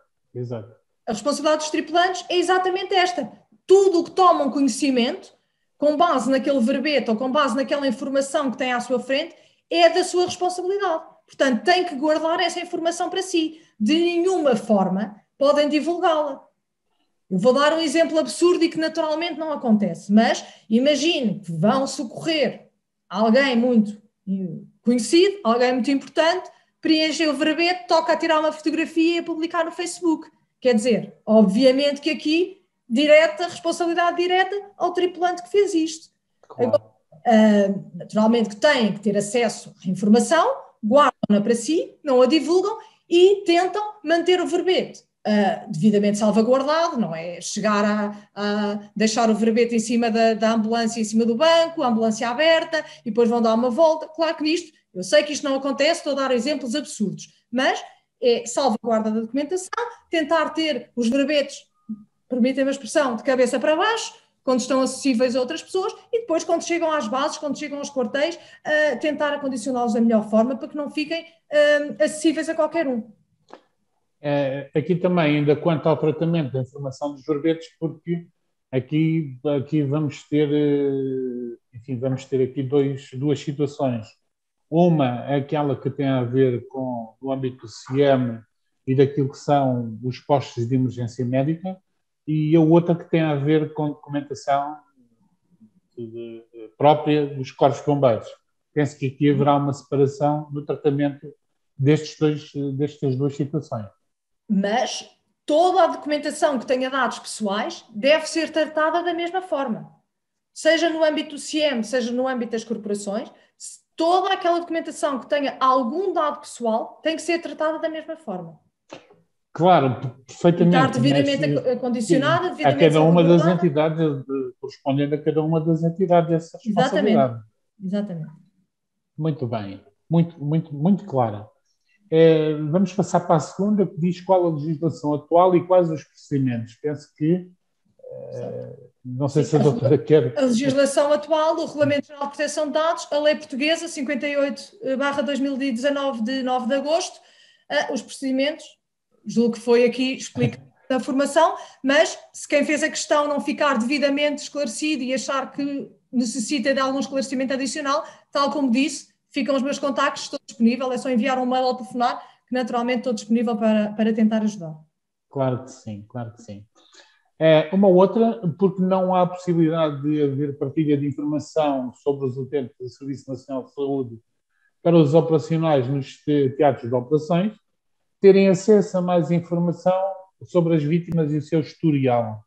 A responsabilidade dos tripulantes é exatamente esta. Tudo o que tomam conhecimento, com base naquele verbete ou com base naquela informação que têm à sua frente, é da sua responsabilidade. Portanto, têm que guardar essa informação para si. De nenhuma forma podem divulgá-la. Eu vou dar um exemplo absurdo e que naturalmente não acontece, mas imagine que vão socorrer alguém muito conhecido, alguém muito importante, preenchem o verbete, toca a tirar uma fotografia e a publicar no Facebook. Quer dizer, obviamente que aqui, responsabilidade direta ao tripulante que fez isto. Claro. Agora, naturalmente que têm que ter acesso à informação, guardam-na para si, não a divulgam e tentam manter o verbete devidamente salvaguardado, não é chegar a deixar o verbete em cima da ambulância, em cima do banco, a ambulância aberta e depois vão dar uma volta. Claro que nisto, eu sei que isto não acontece, estou a dar exemplos absurdos, mas é salvaguarda da documentação, tentar ter os verbetes, permitem-me a expressão, de cabeça para baixo, quando estão acessíveis a outras pessoas, e depois quando chegam às bases, quando chegam aos quartéis, tentar acondicioná-los da melhor forma para que não fiquem acessíveis a qualquer um. Aqui também, ainda quanto ao tratamento da informação dos verbetes, porque aqui vamos ter, enfim, vamos ter aqui duas situações. Uma é aquela que tem a ver com o âmbito do CIEM e daquilo que são os postos de emergência médica, e a outra que tem a ver com documentação própria dos corpos de bombeiros. Penso que aqui haverá uma separação no tratamento destas duas situações. Mas toda a documentação que tenha dados pessoais deve ser tratada da mesma forma. Seja no âmbito do CIEM, seja no âmbito das corporações, toda aquela documentação que tenha algum dado pessoal tem que ser tratada da mesma forma. Claro, perfeitamente. Estar devidamente acondicionada, devidamente a cada uma das entidades, correspondendo a cada uma das entidades essa responsabilidade. Exatamente. Muito bem, muito clara. Vamos passar para a segunda, que diz qual a legislação atual e quais os procedimentos. Penso que, não sei se a doutora quer... A legislação atual, o Regulamento Geral de Proteção de Dados, a Lei Portuguesa 58/2019 de 9 de agosto, os procedimentos, julgo que foi aqui explicado na formação, mas se quem fez a questão não ficar devidamente esclarecido e achar que necessita de algum esclarecimento adicional, tal como disse, ficam os meus contactos, estou disponível, é só enviar um mail ou telefonar, que naturalmente estou disponível para tentar ajudar. Claro que sim, claro que sim. Uma outra, porque não há possibilidade de haver partilha de informação sobre os utentes do Serviço Nacional de Saúde para os operacionais nos teatros de operações, terem acesso a mais informação sobre as vítimas e o seu historial.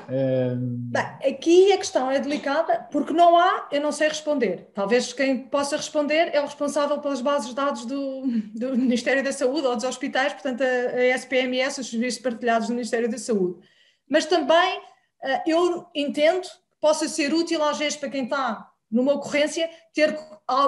Bem, aqui a questão é delicada, porque não há, eu não sei responder. Talvez quem possa responder é o responsável pelas bases de dados do Ministério da Saúde ou dos hospitais, portanto a SPMS, os serviços partilhados do Ministério da Saúde. Mas também eu entendo que possa ser útil às vezes para quem está numa ocorrência ter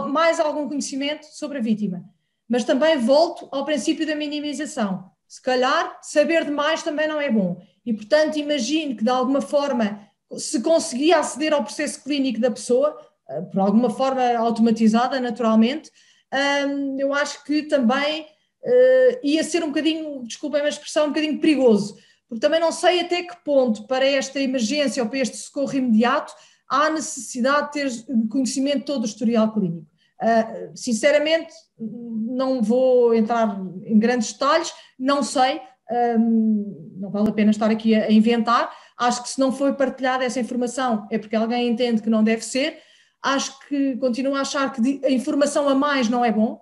mais algum conhecimento sobre a vítima. Mas também volto ao princípio da minimização. Se calhar saber demais também não é bom. E, portanto, imagino que de alguma forma, se conseguia aceder ao processo clínico da pessoa, por alguma forma automatizada, naturalmente, eu acho que também ia ser um bocadinho, desculpem a expressão, um bocadinho perigoso, porque também não sei até que ponto para esta emergência ou para este socorro imediato há necessidade de ter conhecimento de todo o historial clínico. Sinceramente, não vou entrar em grandes detalhes, não sei, não vale a pena estar aqui a inventar. Acho que se não foi partilhada essa informação é porque alguém entende que não deve ser. Acho que continuo a achar que a informação a mais não é bom.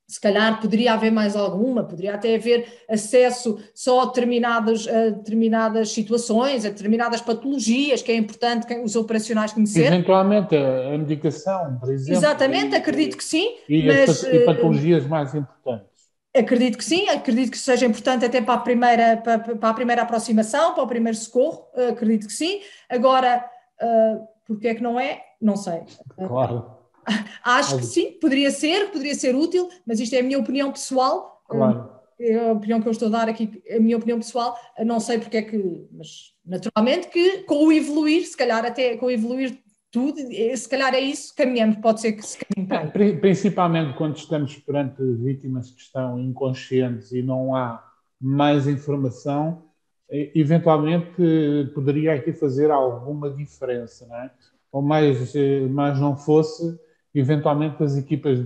Se calhar poderia haver mais alguma, poderia até haver acesso só a determinadas situações, a determinadas patologias, que é importante os operacionais conhecer. Eventualmente a medicação, por exemplo. Exatamente, acredito que sim. E patologias mais importantes. Acredito que sim, acredito que seja importante até para a primeira aproximação, para o primeiro socorro, acredito que sim. Agora, porque é que não é? Não sei. Claro. Acho que sim, poderia ser útil, mas isto é a minha opinião pessoal. Claro. É a opinião que eu estou a dar aqui, a minha opinião pessoal, não sei porque é que, mas naturalmente que com o evoluir, se calhar até com o evoluir tudo, se calhar é isso, caminhamos, pode ser que se caminhe para aí. Principalmente quando estamos perante vítimas que estão inconscientes e não há mais informação, eventualmente poderia aqui fazer alguma diferença, não é? Ou mais não fosse, eventualmente as equipas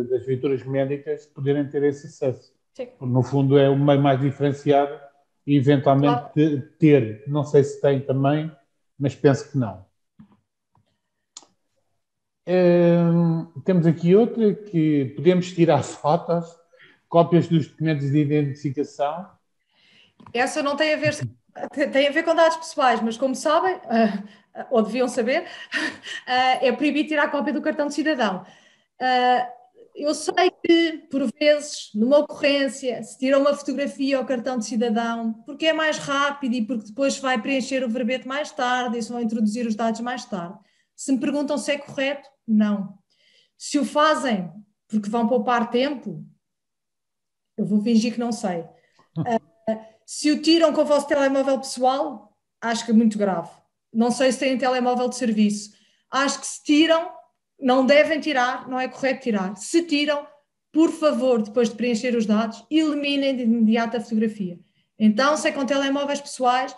das viaturas médicas poderem ter esse acesso. Sim. No fundo é o meio mais diferenciado e eventualmente claro. Ter, não sei se tem também, mas penso que não. Temos aqui outra que podemos tirar fotos, cópias dos documentos de identificação. Essa não tem a ver, tem a ver com dados pessoais, mas como sabem, ou deviam saber, é proibido tirar cópia do cartão de cidadão. Eu sei que, por vezes, numa ocorrência, se tira uma fotografia ao cartão de cidadão, porque é mais rápido e porque depois vai preencher o verbete mais tarde e se vão introduzir os dados mais tarde. Se me perguntam se é correto, não. Se o fazem porque vão poupar tempo, eu vou fingir que não sei. Se o tiram com o vosso telemóvel pessoal, acho que é muito grave. Não sei se têm telemóvel de serviço. Acho que se tiram, não devem tirar, não é correto tirar. Se tiram, por favor, depois de preencher os dados, eliminem de imediato a fotografia. Então, se é com telemóveis pessoais,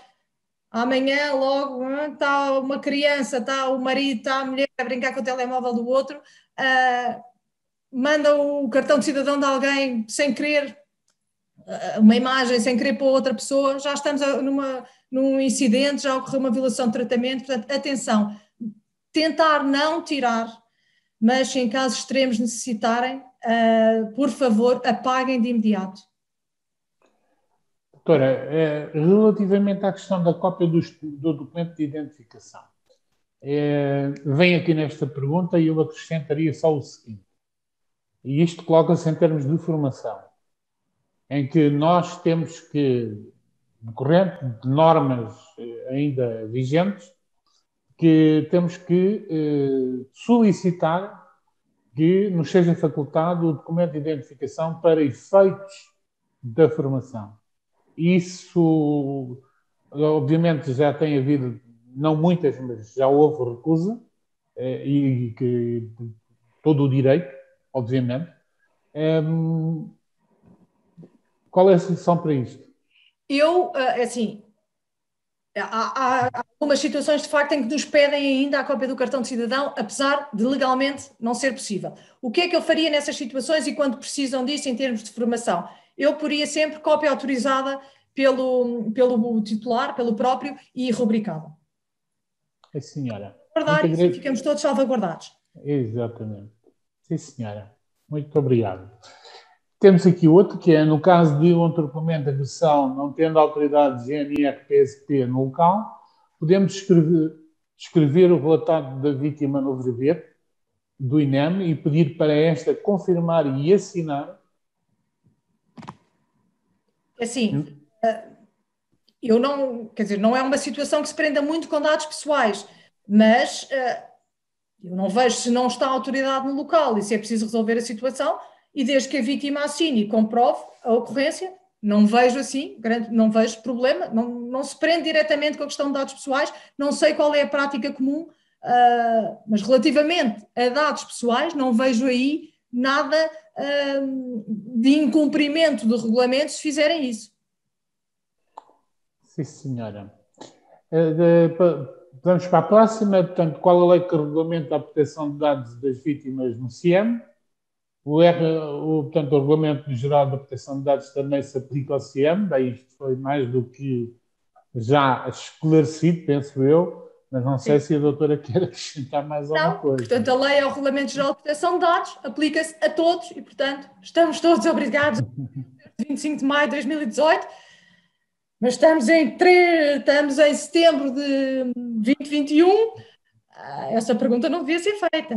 amanhã logo está uma criança, está o marido, está a mulher a brincar com o telemóvel do outro, manda o cartão de cidadão de alguém sem querer, uma imagem sem querer para outra pessoa, já estamos num incidente, já ocorreu uma violação de tratamento, portanto, atenção, tentar não tirar, mas se em casos extremos necessitarem, por favor, apaguem de imediato. Doutora, relativamente à questão da cópia do documento de identificação, vem aqui nesta pergunta e eu acrescentaria só o seguinte, e isto coloca-se em termos de formação, em que nós temos que, decorrente de normas ainda vigentes, que temos que solicitar que nos seja facultado o documento de identificação para efeitos da formação. Isso, obviamente, já tem havido, não muitas, mas já houve recusa, e que todo o direito, obviamente. Qual é a solução para isto? Assim, há algumas situações, de facto, em que nos pedem ainda a cópia do cartão de cidadão, apesar de legalmente não ser possível. O que é que eu faria nessas situações e quando precisam disso em termos de formação? Eu poria sempre cópia autorizada pelo titular, pelo próprio e rubricada. Sim, senhora. Guardar e assim ficamos todos salvaguardados. Exatamente. Sim, senhora. Muito obrigado. Temos aqui outro, que é no caso de um atropelamento de agressão não tendo autoridade GNR, PSP no local, podemos escrever o relatório da vítima no verbete do INEM e pedir para esta confirmar e assinar. Assim, eu não, quer dizer, não é uma situação que se prenda muito com dados pessoais, mas eu não vejo se não está a autoridade no local e se é preciso resolver a situação, e desde que a vítima assine e comprove a ocorrência, não vejo assim, não vejo problema, não se prende diretamente com a questão de dados pessoais, não sei qual é a prática comum, mas relativamente a dados pessoais, não vejo aí nada de incumprimento do regulamento se fizerem isso. Sim, senhora. Vamos para a próxima. Portanto, qual a lei que regulamenta a proteção de dados das vítimas no CIEM? Portanto, o Regulamento Geral da Proteção de Dados também se aplica ao CIEM. Bem, isto foi mais do que já esclarecido, penso eu, mas não sei se a doutora quer acrescentar mais alguma coisa. Portanto, a lei é o Regulamento Geral de Proteção de Dados, aplica-se a todos e, portanto, estamos todos obrigados a 25 de maio de 2018, mas estamos em setembro de 2021. Essa pergunta não devia ser feita.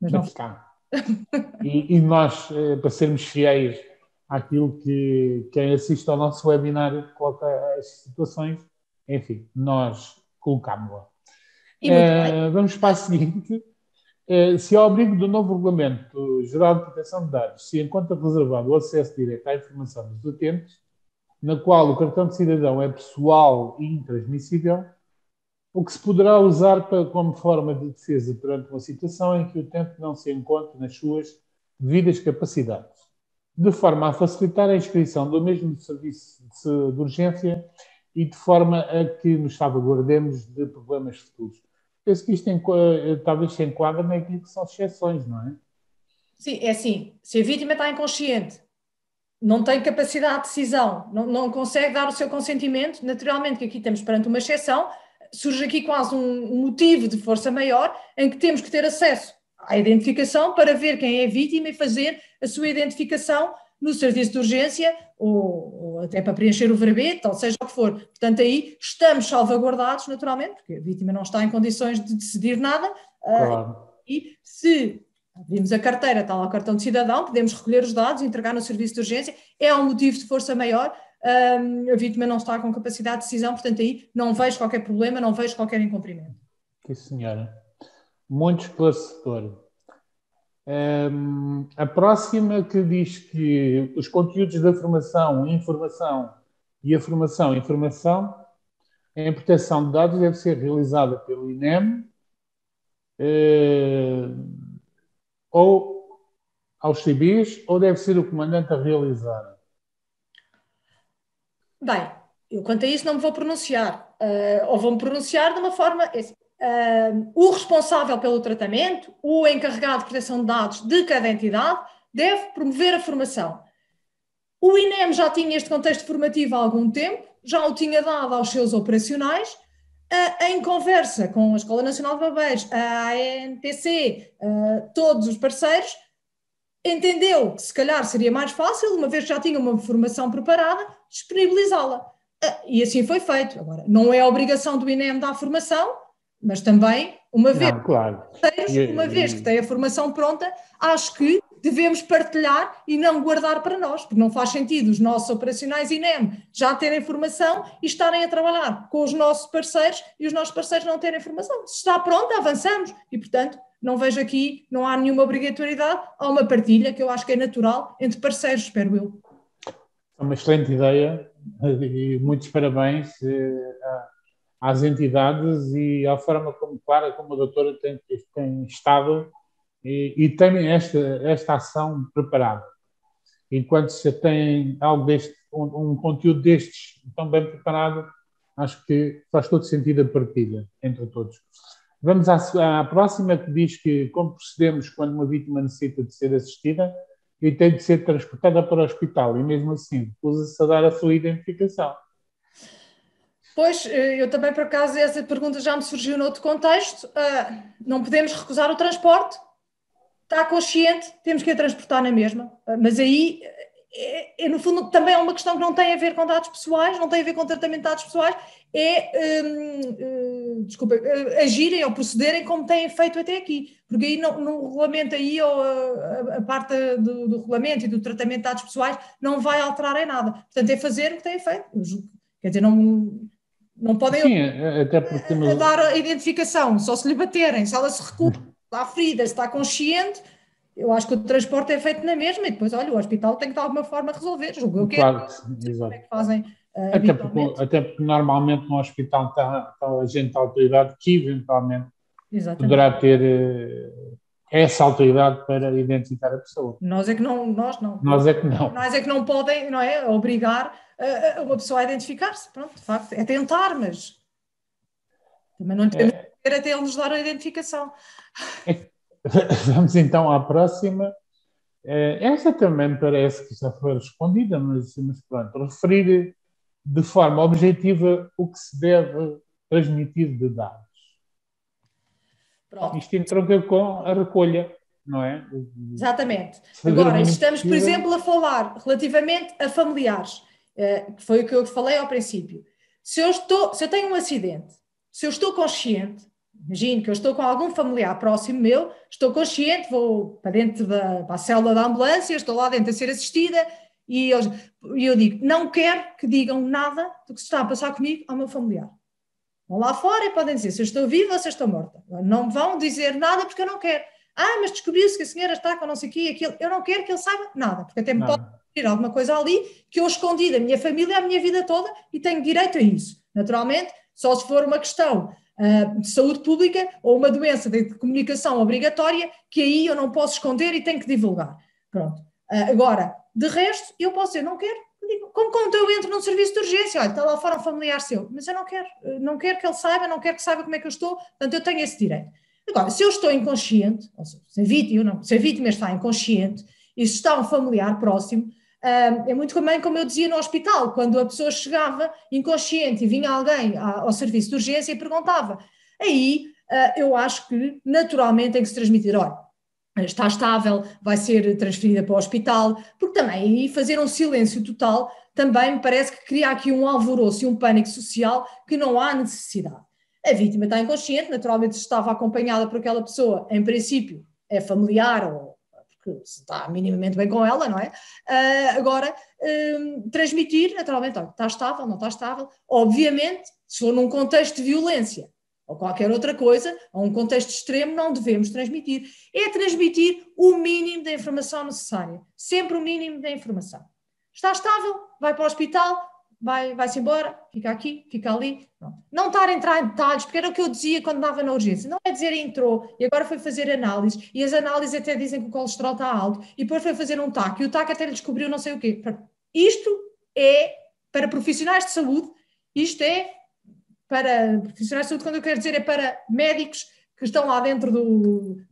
Mas não está. E nós, para sermos fiéis àquilo que quem assiste ao nosso webinar coloca as situações, enfim, nós colocámos-la. Vamos para a seguinte. Se ao abrigo do novo Regulamento Geral de Proteção de Dados se encontra reservado o acesso direto à informação dos utentes, na qual o cartão de cidadão é pessoal e intransmissível, o que se poderá usar como forma de defesa perante uma situação em que o utente não se encontre nas suas devidas capacidades, de forma a facilitar a inscrição do mesmo serviço de urgência e de forma a que nos salvaguardemos de problemas futuros. Penso que isto talvez se enquadra naquilo que são exceções, não é? Sim, é assim, se a vítima está inconsciente, não tem capacidade de decisão, não consegue dar o seu consentimento, naturalmente que aqui estamos perante uma exceção, surge aqui quase um motivo de força maior em que temos que ter acesso à identificação para ver quem é a vítima e fazer a sua identificação no serviço de urgência ou até para preencher o verbete, ou seja o que for. Portanto, aí estamos salvaguardados, naturalmente, porque a vítima não está em condições de decidir nada. Claro. E se vimos a carteira, está lá o cartão de cidadão, podemos recolher os dados, entregar no serviço de urgência, é um motivo de força maior, a vítima não está com capacidade de decisão, portanto aí não vejo qualquer problema, não vejo qualquer incumprimento. Sim, senhora. Muito esclarecedor. A próxima que diz que os conteúdos da formação, informação e a formação, informação em proteção de dados deve ser realizada pelo INEM ou aos CIBs ou deve ser o comandante a realizar? Bem, eu quanto a isso não me vou pronunciar, ou vou-me pronunciar de uma forma... o responsável pelo tratamento, o encarregado de proteção de dados de cada entidade, deve promover a formação. O INEM já tinha este contexto formativo há algum tempo, já o tinha dado aos seus operacionais, em conversa com a Escola Nacional de Bombeiros, a ANPC, todos os parceiros, entendeu que se calhar seria mais fácil, uma vez que já tinha uma formação preparada, disponibilizá-la. E assim foi feito. Agora, não é a obrigação do INEM dar formação, mas também, uma vez que tem a formação pronta, acho que devemos partilhar e não guardar para nós, porque não faz sentido os nossos operacionais INEM já terem formação e estarem a trabalhar com os nossos parceiros e os nossos parceiros não terem formação. Se está pronta, avançamos e, portanto, não vejo aqui, não há nenhuma obrigatoriedade, há uma partilha que eu acho que é natural entre parceiros, espero eu. É uma excelente ideia e muitos parabéns às entidades e à forma como a doutora tem estado e tem esta ação preparada. E quando se tem algo deste, um conteúdo destes tão bem preparado, acho que faz todo sentido a partilha entre todos. Vamos à próxima, que diz que como procedemos quando uma vítima necessita de ser assistida e tem de ser transportada para o hospital, e mesmo assim recusa-se a dar a sua identificação. Pois, eu também, por acaso, essa pergunta já me surgiu noutro contexto. Não podemos recusar o transporte, está consciente, temos que a transportar na mesma. Mas aí, no fundo, também é uma questão que não tem a ver com dados pessoais, não tem a ver com tratamento de dados pessoais, agirem ou procederem como têm feito até aqui. Porque aí no regulamento, aí, ou a parte do regulamento e do tratamento de dados pessoais não vai alterar em nada. Portanto, é fazer o que têm feito. Quer dizer, não podem. Sim, até porque dar a identificação, só se lhe baterem, se ela se recusa, está ferida, se está consciente, eu acho que o transporte é feito na mesma e depois, olha, o hospital tem que de alguma forma resolver. Julgo eu que claro, como é que fazem até porque normalmente no hospital está a agente da autoridade que eventualmente poderá ter essa autoridade para identificar a pessoa. Nós é que não. Nós é que não. Nós é que não podem, não é? Obrigar uma pessoa a identificar-se. Pronto, de facto, é tentar, mas também não temos que ter até eles dar a identificação. Vamos então à próxima. Esta também parece que já foi respondida, mas pronto, referir de forma objetiva o que se deve transmitir de dados. Pronto. Isto entronca com a recolha, não é? Exatamente. Agora, estamos, por exemplo, a falar relativamente a familiares, que foi o que eu falei ao princípio. Se eu tenho um acidente, se eu estou consciente, imagino que eu estou com algum familiar próximo meu, estou consciente, vou para dentro para a célula da ambulância, estou lá dentro a ser assistida e eu digo, não quero que digam nada do que se está a passar comigo ao meu familiar. Vão lá fora e podem dizer se eu estou viva ou se eu estou morta. Não vão dizer nada porque eu não quero. Mas descobriu-se que a senhora está com não sei o quê e aquilo. Eu não quero que ele saiba nada, porque até me pode descobrir alguma coisa ali que eu escondi da minha família a minha vida toda e tenho direito a isso. Naturalmente, só se for uma questão de saúde pública ou uma doença de comunicação obrigatória, que aí eu não posso esconder e tenho que divulgar. Pronto. Agora, de resto, eu posso dizer, não quero. Como quando eu entro num serviço de urgência, olha, está lá fora um familiar seu, mas eu não quero que ele saiba, não quero que saiba como é que eu estou, portanto eu tenho esse direito. Agora, se eu estou inconsciente, ou seja, se a vítima está inconsciente e se está um familiar próximo, é muito como eu dizia no hospital, quando a pessoa chegava inconsciente e vinha alguém ao serviço de urgência e perguntava. Aí eu acho que naturalmente tem que se transmitir, olha, está estável, vai ser transferida para o hospital, porque também aí fazer um silêncio total também me parece que cria aqui um alvoroço e um pânico social que não há necessidade. A vítima está inconsciente, naturalmente estava acompanhada por aquela pessoa, em princípio é familiar ou porque está minimamente bem com ela, não é? Agora, transmitir, naturalmente, olha, está estável, não está estável, obviamente, se for num contexto de violência, ou qualquer outra coisa, ou um contexto extremo, não devemos transmitir. É transmitir o mínimo da informação necessária. Sempre o mínimo da informação. Está estável, vai para o hospital, vai-se embora, fica aqui, fica ali. Não estar a entrar em detalhes, porque era o que eu dizia quando dava na urgência. Não é dizer entrou e agora foi fazer análises, e as análises até dizem que o colesterol está alto, e depois foi fazer um TAC, e o TAC até lhe descobriu não sei o quê. Isto é para profissionais de saúde, isto é para profissionais de saúde, quando eu quero dizer é para médicos que estão lá dentro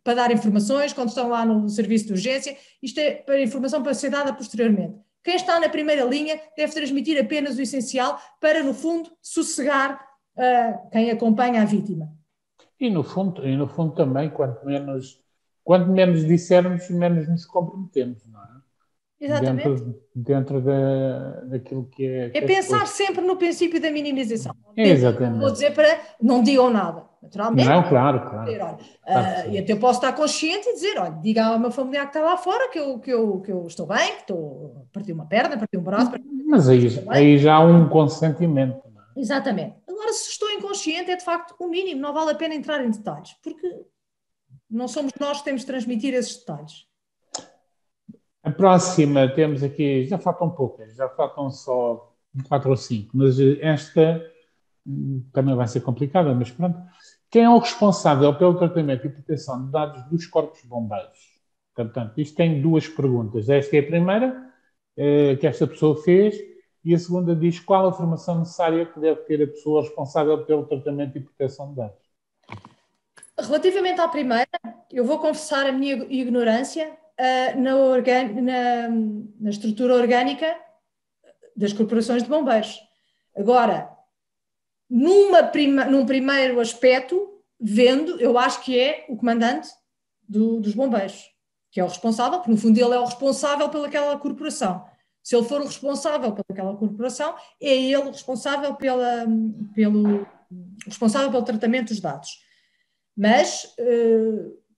para dar informações, quando estão lá no serviço de urgência, isto é para informação para ser dada posteriormente. Quem está na primeira linha deve transmitir apenas o essencial para, no fundo, sossegar quem acompanha a vítima. E no fundo também, quanto menos dissermos, menos nos comprometemos, não é? Exatamente. Dentro daquilo que é... É pensar sempre no princípio da minimização. Exatamente. Vou dizer para não digam nada, naturalmente. Não, claro. Dizer, olha, e até eu posso estar consciente e dizer, olha, diga ao meu familiar que está lá fora que eu estou bem, que estou a partir uma perna, a partir um braço. Mas aí já há um consentimento. Não é? Exatamente. Agora, se estou inconsciente, é de facto o mínimo, não vale a pena entrar em detalhes, porque não somos nós que temos de transmitir esses detalhes. A próxima temos aqui, já faltam poucas, já faltam só 4 ou 5, mas esta também vai ser complicada, mas pronto. Quem é o responsável pelo tratamento e proteção de dados dos corpos bombeiros? Portanto, isto tem 2 perguntas. Esta é a primeira que esta pessoa fez, e a segunda diz qual a formação necessária que deve ter a pessoa responsável pelo tratamento e proteção de dados. Relativamente à primeira, eu vou confessar a minha ignorância na estrutura orgânica das corporações de bombeiros. Agora, num primeiro aspecto, vendo, eu acho que é o comandante dos bombeiros, que é o responsável, porque no fundo ele é o responsável pelaquela corporação. Se ele for o responsável pelaquela corporação, é ele o responsável pelo tratamento dos dados. Mas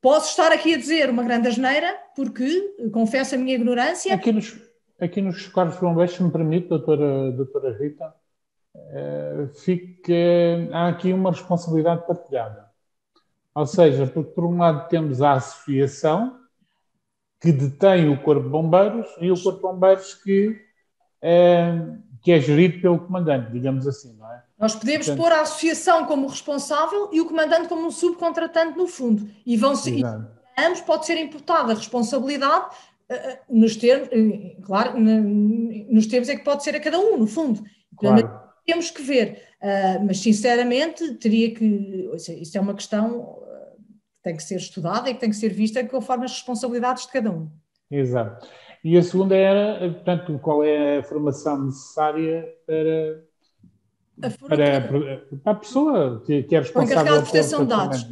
posso estar aqui a dizer uma grande asneira, porque, confesso a minha ignorância... Aqui nos corpos de bombeiros, se me permite, doutora Rita, há aqui uma responsabilidade partilhada. Ou seja, porque por um lado temos a associação que detém o Corpo de Bombeiros e o Corpo de Bombeiros que é gerido pelo comandante, digamos assim, não é? Nós podemos pôr a associação como responsável e o comandante como um subcontratante no fundo. E ambos pode ser imputada a responsabilidade nos termos, claro, nos termos é que pode ser a cada um, no fundo. Claro. Temos que ver, mas sinceramente teria que, isso é uma questão que tem que ser estudada e que tem que ser vista conforme as responsabilidades de cada um. Exato. E a segunda era, portanto, qual é a formação necessária para a pessoa que é responsável pelo tratamento de dados.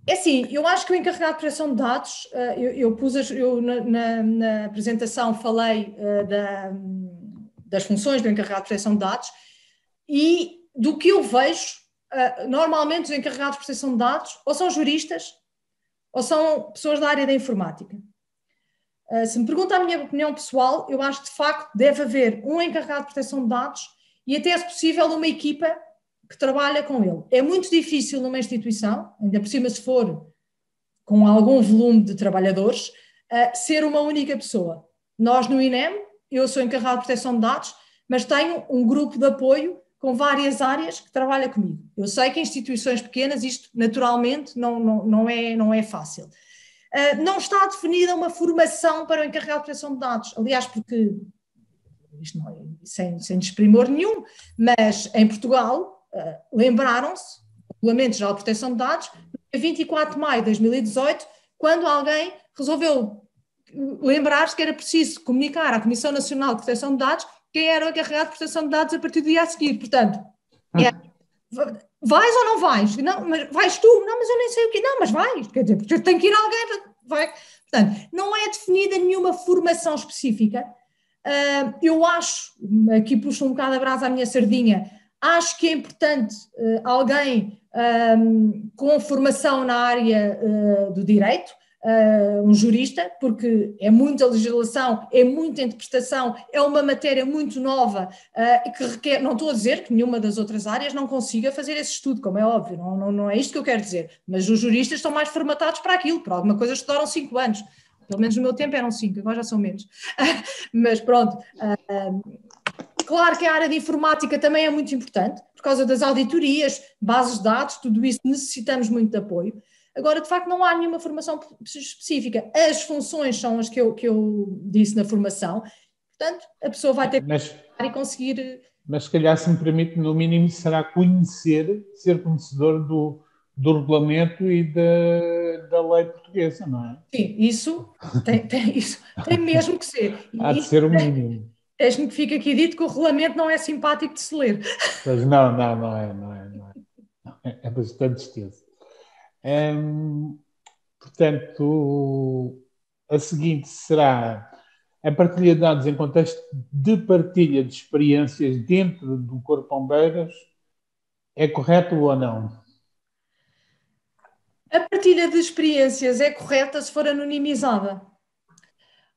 É assim, eu acho que o encarregado de proteção de dados, na apresentação falei das funções do encarregado de proteção de dados e do que eu vejo, normalmente os encarregados de proteção de dados ou são juristas ou são pessoas da área da informática. Se me pergunta a minha opinião pessoal, eu acho que de facto deve haver um encarregado de proteção de dados e até, se possível, uma equipa que trabalha com ele. É muito difícil numa instituição, ainda por cima se for com algum volume de trabalhadores, ser uma única pessoa. Nós no INEM, eu sou encarregado de proteção de dados, mas tenho um grupo de apoio com várias áreas que trabalha comigo. Eu sei que em instituições pequenas isto naturalmente não é fácil. Não está definida uma formação para o encarregado de proteção de dados, aliás, porque, isto não é sem desprimor nenhum, mas em Portugal lembraram-se, o Regulamento Geral de Proteção de Dados, no dia 24 de maio de 2018, quando alguém resolveu lembrar-se que era preciso comunicar à Comissão Nacional de Proteção de Dados quem era o encarregado de proteção de dados a partir do dia a seguir. Portanto, vais ou não vais? Não, mas vais tu? Não, mas eu nem sei o quê. Não, mas vais. Quer dizer, porque tem que ir alguém. Vai. Portanto, não é definida nenhuma formação específica. Eu acho, aqui puxo um bocado a brasa à minha sardinha, acho que é importante alguém com formação na área do direito, um jurista, porque é muita legislação, é muita interpretação, é uma matéria muito nova e que requer, não estou a dizer que nenhuma das outras áreas não consiga fazer esse estudo, como é óbvio, não é isto que eu quero dizer, mas os juristas estão mais formatados para aquilo, por alguma coisa estudaram 5 anos, pelo menos no meu tempo eram 5, agora já são menos, mas pronto. Claro que a área de informática também é muito importante, por causa das auditorias, bases de dados, tudo isso necessitamos muito de apoio. Agora, de facto, não há nenhuma formação específica. As funções são as que eu disse na formação. Portanto, a pessoa vai ter que conseguir... Mas, se calhar, se me permite, no mínimo será ser conhecedor do regulamento e da lei portuguesa, não é? Sim, isso tem mesmo que ser. Há de ser o mínimo. Deixe-me que fique aqui dito que o regulamento não é simpático de se ler. Pois não é. É bastante extenso. Portanto, a seguinte será a partilha de dados em contexto de partilha de experiências dentro do Corpo de Bombeiros. É correto ou não? A partilha de experiências é correta se for anonimizada.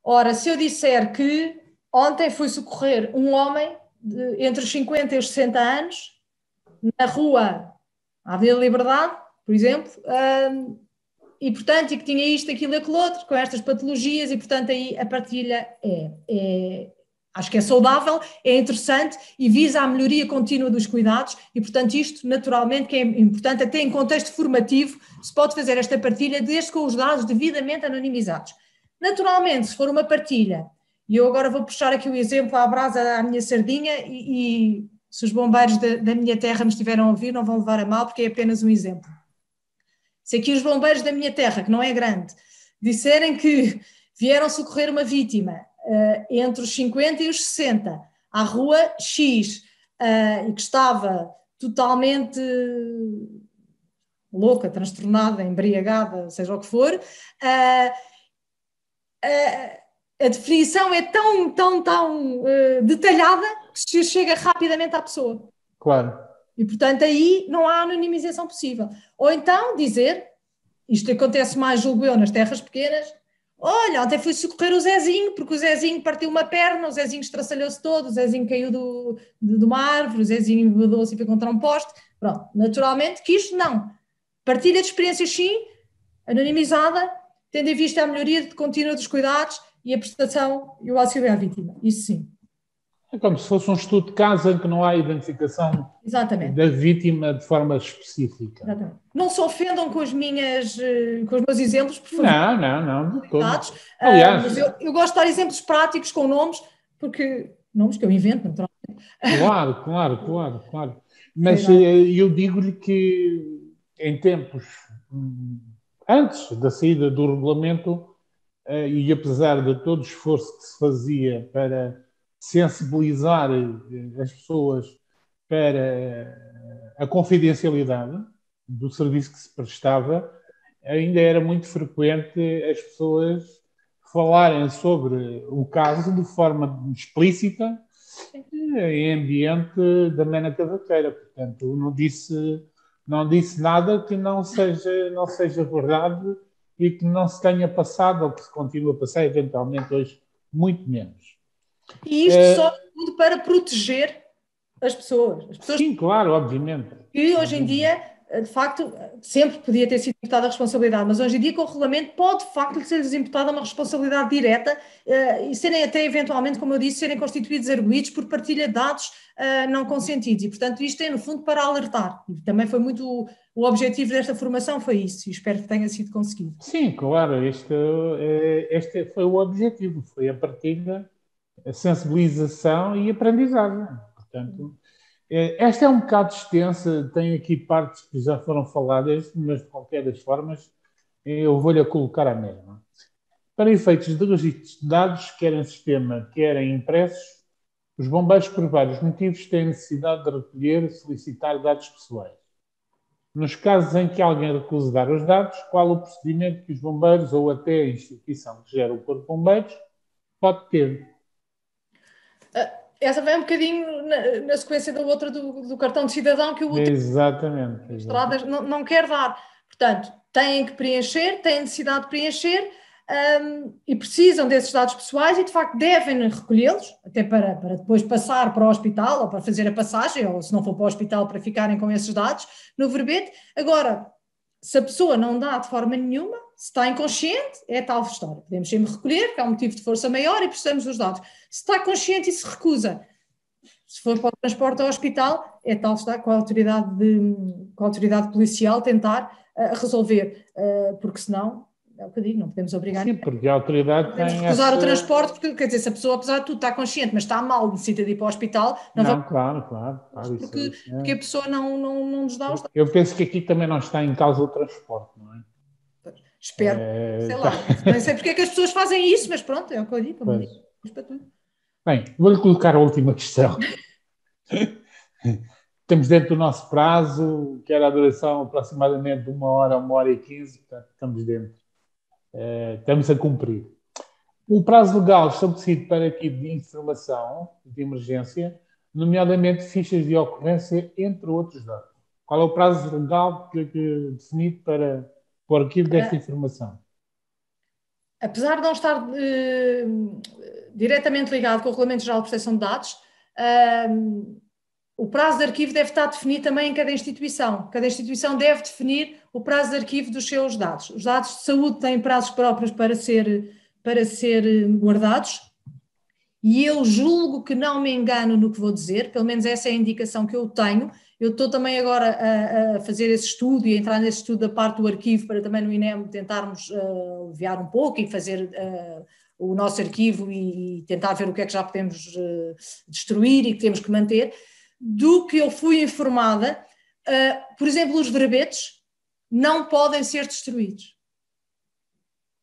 Ora, se eu disser que ontem fui socorrer um homem entre os 50 e os 60 anos na rua Avenida Liberdade, por exemplo, e portanto, e que tinha isto, aquilo e aquilo outro, com estas patologias, e portanto aí a partilha acho que é saudável, é interessante e visa a melhoria contínua dos cuidados e portanto isto naturalmente que é importante, até em contexto formativo se pode fazer esta partilha desde com os dados devidamente anonimizados. Naturalmente, se for uma partilha E eu agora vou puxar aqui o exemplo à brasa à minha sardinha e se os bombeiros da minha terra me estiveram a ouvir, não vão levar a mal, porque é apenas um exemplo. Se aqui os bombeiros da minha terra, que não é grande, disserem que vieram socorrer uma vítima entre os 50 e os 60, à rua X, e que estava totalmente louca, transtornada, embriagada, seja o que for, a definição é tão detalhada que se chega rapidamente à pessoa. Claro. E, portanto, aí não há anonimização possível. Ou então dizer, isto acontece mais, julgo eu, nas terras pequenas, olha, ontem fui socorrer o Zezinho, porque o Zezinho partiu uma perna, o Zezinho estraçalhou-se todo, o Zezinho caiu de uma árvore, o Zezinho mudou-se e foi contra um poste. Pronto, naturalmente que isto não. Partilha de experiências, sim, anonimizada, tendo em vista a melhoria contínua dos cuidados e a prestação e o auxílio à vítima. Isso sim. É como se fosse um estudo de caso em que não há identificação da vítima de forma específica. Exatamente. Não se ofendam com os meus exemplos, por favor. Não. De todos. Aliás, mas eu gosto de dar exemplos práticos com nomes, porque nomes que eu invento, naturalmente. Claro. Mas eu digo-lhe que em tempos antes da saída do regulamento, e apesar de todo o esforço que se fazia para sensibilizar as pessoas para a confidencialidade do serviço que se prestava, ainda era muito frequente as pessoas falarem sobre o caso de forma explícita em ambiente da mena cavaqueira. Portanto, não disse nada que não seja verdade e que não se tenha passado ou que se continue a passar, eventualmente hoje, muito menos. E isto só tudo para proteger as pessoas. Sim, claro, obviamente. E hoje em dia, de facto, sempre podia ter sido imputada a responsabilidade, mas hoje em dia, com o regulamento, pode de facto ser-lhes imputada uma responsabilidade direta e serem até, eventualmente, como eu disse, serem constituídos arguidos por partilha de dados não consentidos. E, portanto, isto é, no fundo, para alertar. E também foi muito o objetivo desta formação, foi isso, e espero que tenha sido conseguido. Sim, claro, este foi o objetivo, foi a partilha, a sensibilização e a aprendizagem. Portanto, esta é um bocado extensa, tem aqui partes que já foram faladas, mas de qualquer das formas eu vou-lhe colocar a mesma. Para efeitos de registro de dados, quer em sistema, quer em impressos, os bombeiros, por vários motivos, têm necessidade de recolher e solicitar dados pessoais. Nos casos em que alguém recuse dar os dados, qual o procedimento que os bombeiros ou até a instituição que gera o Corpo de Bombeiros pode ter? Essa vai um bocadinho na sequência da outra do cartão de cidadão que o outro Exatamente. não quer dar. Portanto, têm que preencher, têm necessidade de preencher e precisam desses dados pessoais e, de facto, devem recolhê-los, até para depois passar para o hospital ou para fazer a passagem, ou se não for para o hospital, para ficarem com esses dados no verbete. Agora, se a pessoa não dá de forma nenhuma, se está inconsciente, é tal história. Podemos sempre recolher, que há um motivo de força maior e precisamos dos dados. Se está consciente e se recusa, se for para o transporte ao hospital, é tal história com a autoridade policial tentar resolver, porque senão, é o que eu digo, não podemos obrigar. Sim, porque a autoridade tem recusar o transporte, porque, quer dizer, se a pessoa, apesar de tudo, está consciente, mas está mal, necessita de ir para o hospital, claro. Porque a pessoa não nos dá os dados. Eu penso que aqui também não está em causa o transporte, não é? Espero, sei lá. Não sei porque é que as pessoas fazem isso, mas pronto, é o que eu digo. Bem, vou-lhe colocar a última questão. Estamos dentro do nosso prazo, que era a duração aproximadamente de 1 hora e 15, portanto, estamos dentro. Estamos a cumprir. O prazo legal estabelecido para arquivo de informação de emergência, nomeadamente fichas de ocorrência, entre outros dados. Qual é o prazo legal definido para o arquivo desta informação? Apesar de não estar diretamente ligado com o Regulamento Geral de Proteção de Dados, o prazo de arquivo deve estar definido também em cada instituição. Cada instituição deve definir o prazo de arquivo dos seus dados. Os dados de saúde têm prazos próprios para ser guardados e eu julgo que não me engano no que vou dizer, pelo menos essa é a indicação que eu tenho. Eu estou também agora a fazer esse estudo e a entrar nesse estudo da parte do arquivo para também no INEM tentarmos aliviar um pouco e fazer o nosso arquivo e tentar ver o que é que já podemos destruir e que temos que manter. Do que eu fui informada, por exemplo, os verbetes não podem ser destruídos.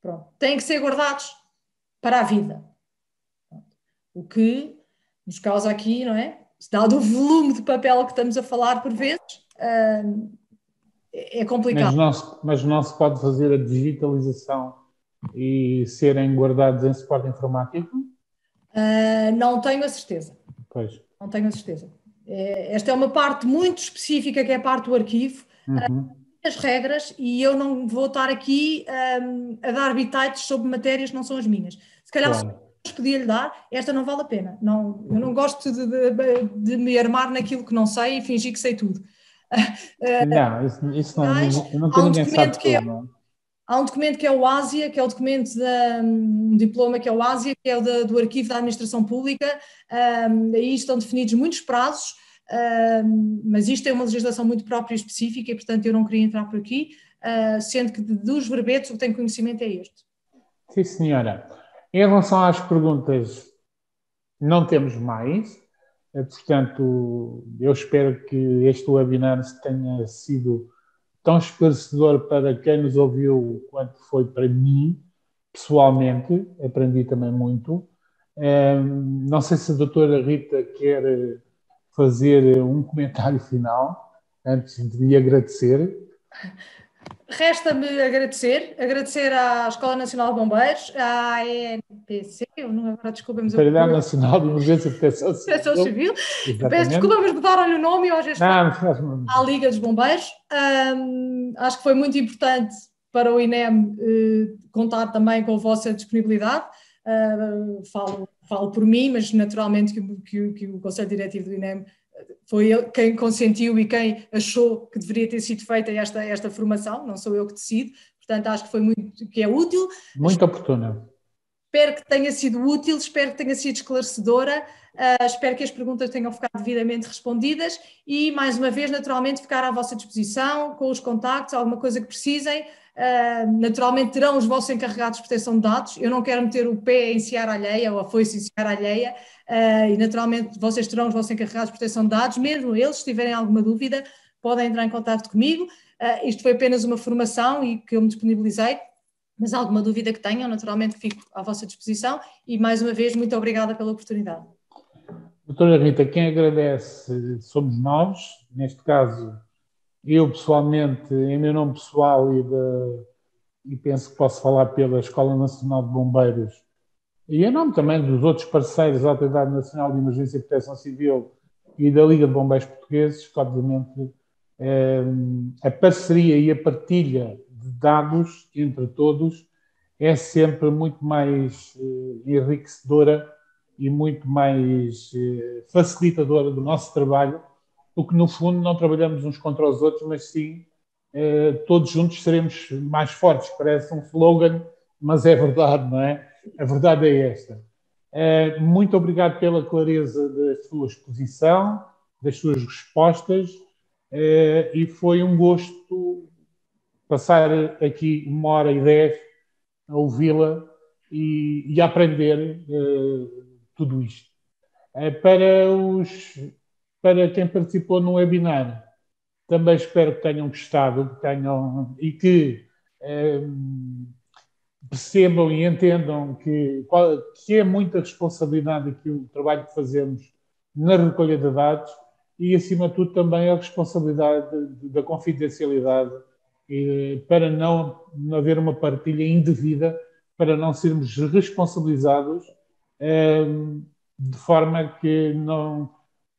Pronto. Têm que ser guardados para a vida. O que nos causa aqui, não é? Dado o volume de papel que estamos a falar por vezes, é complicado. Mas não se pode fazer a digitalização e serem guardados em suporte informático? Não tenho a certeza. Pois. Não tenho a certeza. Esta é uma parte muito específica que é a parte do arquivo. As regras, e eu não vou estar aqui a dar bitites sobre matérias que não são as minhas. Se calhar podia lhe dar, esta não vale a pena. Não, eu não gosto de me armar naquilo que não sei e fingir que sei tudo. Não, isso não tem ninguém sabe tudo, não é? Há um documento que é o ASIA, que é o documento um diploma que é o ASIA, que é o do Arquivo da Administração Pública. Aí estão definidos muitos prazos, mas isto é uma legislação muito própria e específica e, portanto, eu não queria entrar por aqui, sendo que dos verbetes o que tenho conhecimento é este. Sim, senhora. Em relação às perguntas, não temos mais. Portanto, eu espero que este webinar tenha sido tão esclarecedor para quem nos ouviu quanto foi para mim, pessoalmente. Aprendi também muito. Não sei se a doutora Rita quer fazer um comentário final, antes de lhe agradecer. Resta-me agradecer à Escola Nacional de Bombeiros, à ENPC, agora desculpa-me. Autoridade Nacional de Emergência e Proteção Civil. Peço desculpa, mas mudaram-lhe o nome e às vezes à Liga dos Bombeiros. Acho que foi muito importante para o INEM contar também com a vossa disponibilidade. Falo por mim, mas naturalmente que o Conselho Diretivo do INEM foi ele quem consentiu e quem achou que deveria ter sido feita esta formação, não sou eu que decido, portanto acho que foi que é útil. Muito oportuna. Espero que tenha sido útil, espero que tenha sido esclarecedora, espero que as perguntas tenham ficado devidamente respondidas e, mais uma vez, naturalmente, ficar à vossa disposição com os contactos, alguma coisa que precisem. Naturalmente terão os vossos encarregados de proteção de dados, eu não quero meter o pé em seara alheia ou a foice em seara alheia, e naturalmente vocês terão os vossos encarregados de proteção de dados, mesmo eles, se tiverem alguma dúvida, podem entrar em contato comigo. Isto foi apenas uma formação e que eu me disponibilizei, mas alguma dúvida que tenham, naturalmente fico à vossa disposição e, mais uma vez, muito obrigada pela oportunidade. Doutora Rita, quem agradece somos nós, neste caso eu pessoalmente, em meu nome pessoal e penso que posso falar pela Escola Nacional de Bombeiros e em nome também dos outros parceiros da Autoridade Nacional de Emergência e Proteção Civil e da Liga de Bombeiros Portugueses, que obviamente a parceria e a partilha de dados entre todos é sempre muito mais enriquecedora e muito mais facilitadora do nosso trabalho, porque no fundo não trabalhamos uns contra os outros, mas sim todos juntos seremos mais fortes. Parece um slogan, mas é verdade, não é? A verdade é esta. Muito obrigado pela clareza da sua exposição, das suas respostas, e foi um gosto passar aqui 1h10 a ouvi-la e a aprender tudo isto. Para quem participou no webinar, também espero que tenham gostado e que percebam e entendam que é muita responsabilidade aqui o trabalho que fazemos na recolha de dados e, acima de tudo, também a responsabilidade da confidencialidade para não haver uma partilha indevida, para não sermos responsabilizados de forma que não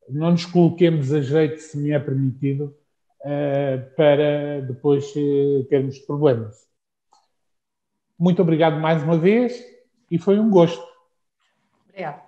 nos coloquemos a jeito, se me é permitido, para depois termos problemas. Muito obrigado mais uma vez e foi um gosto. Obrigada.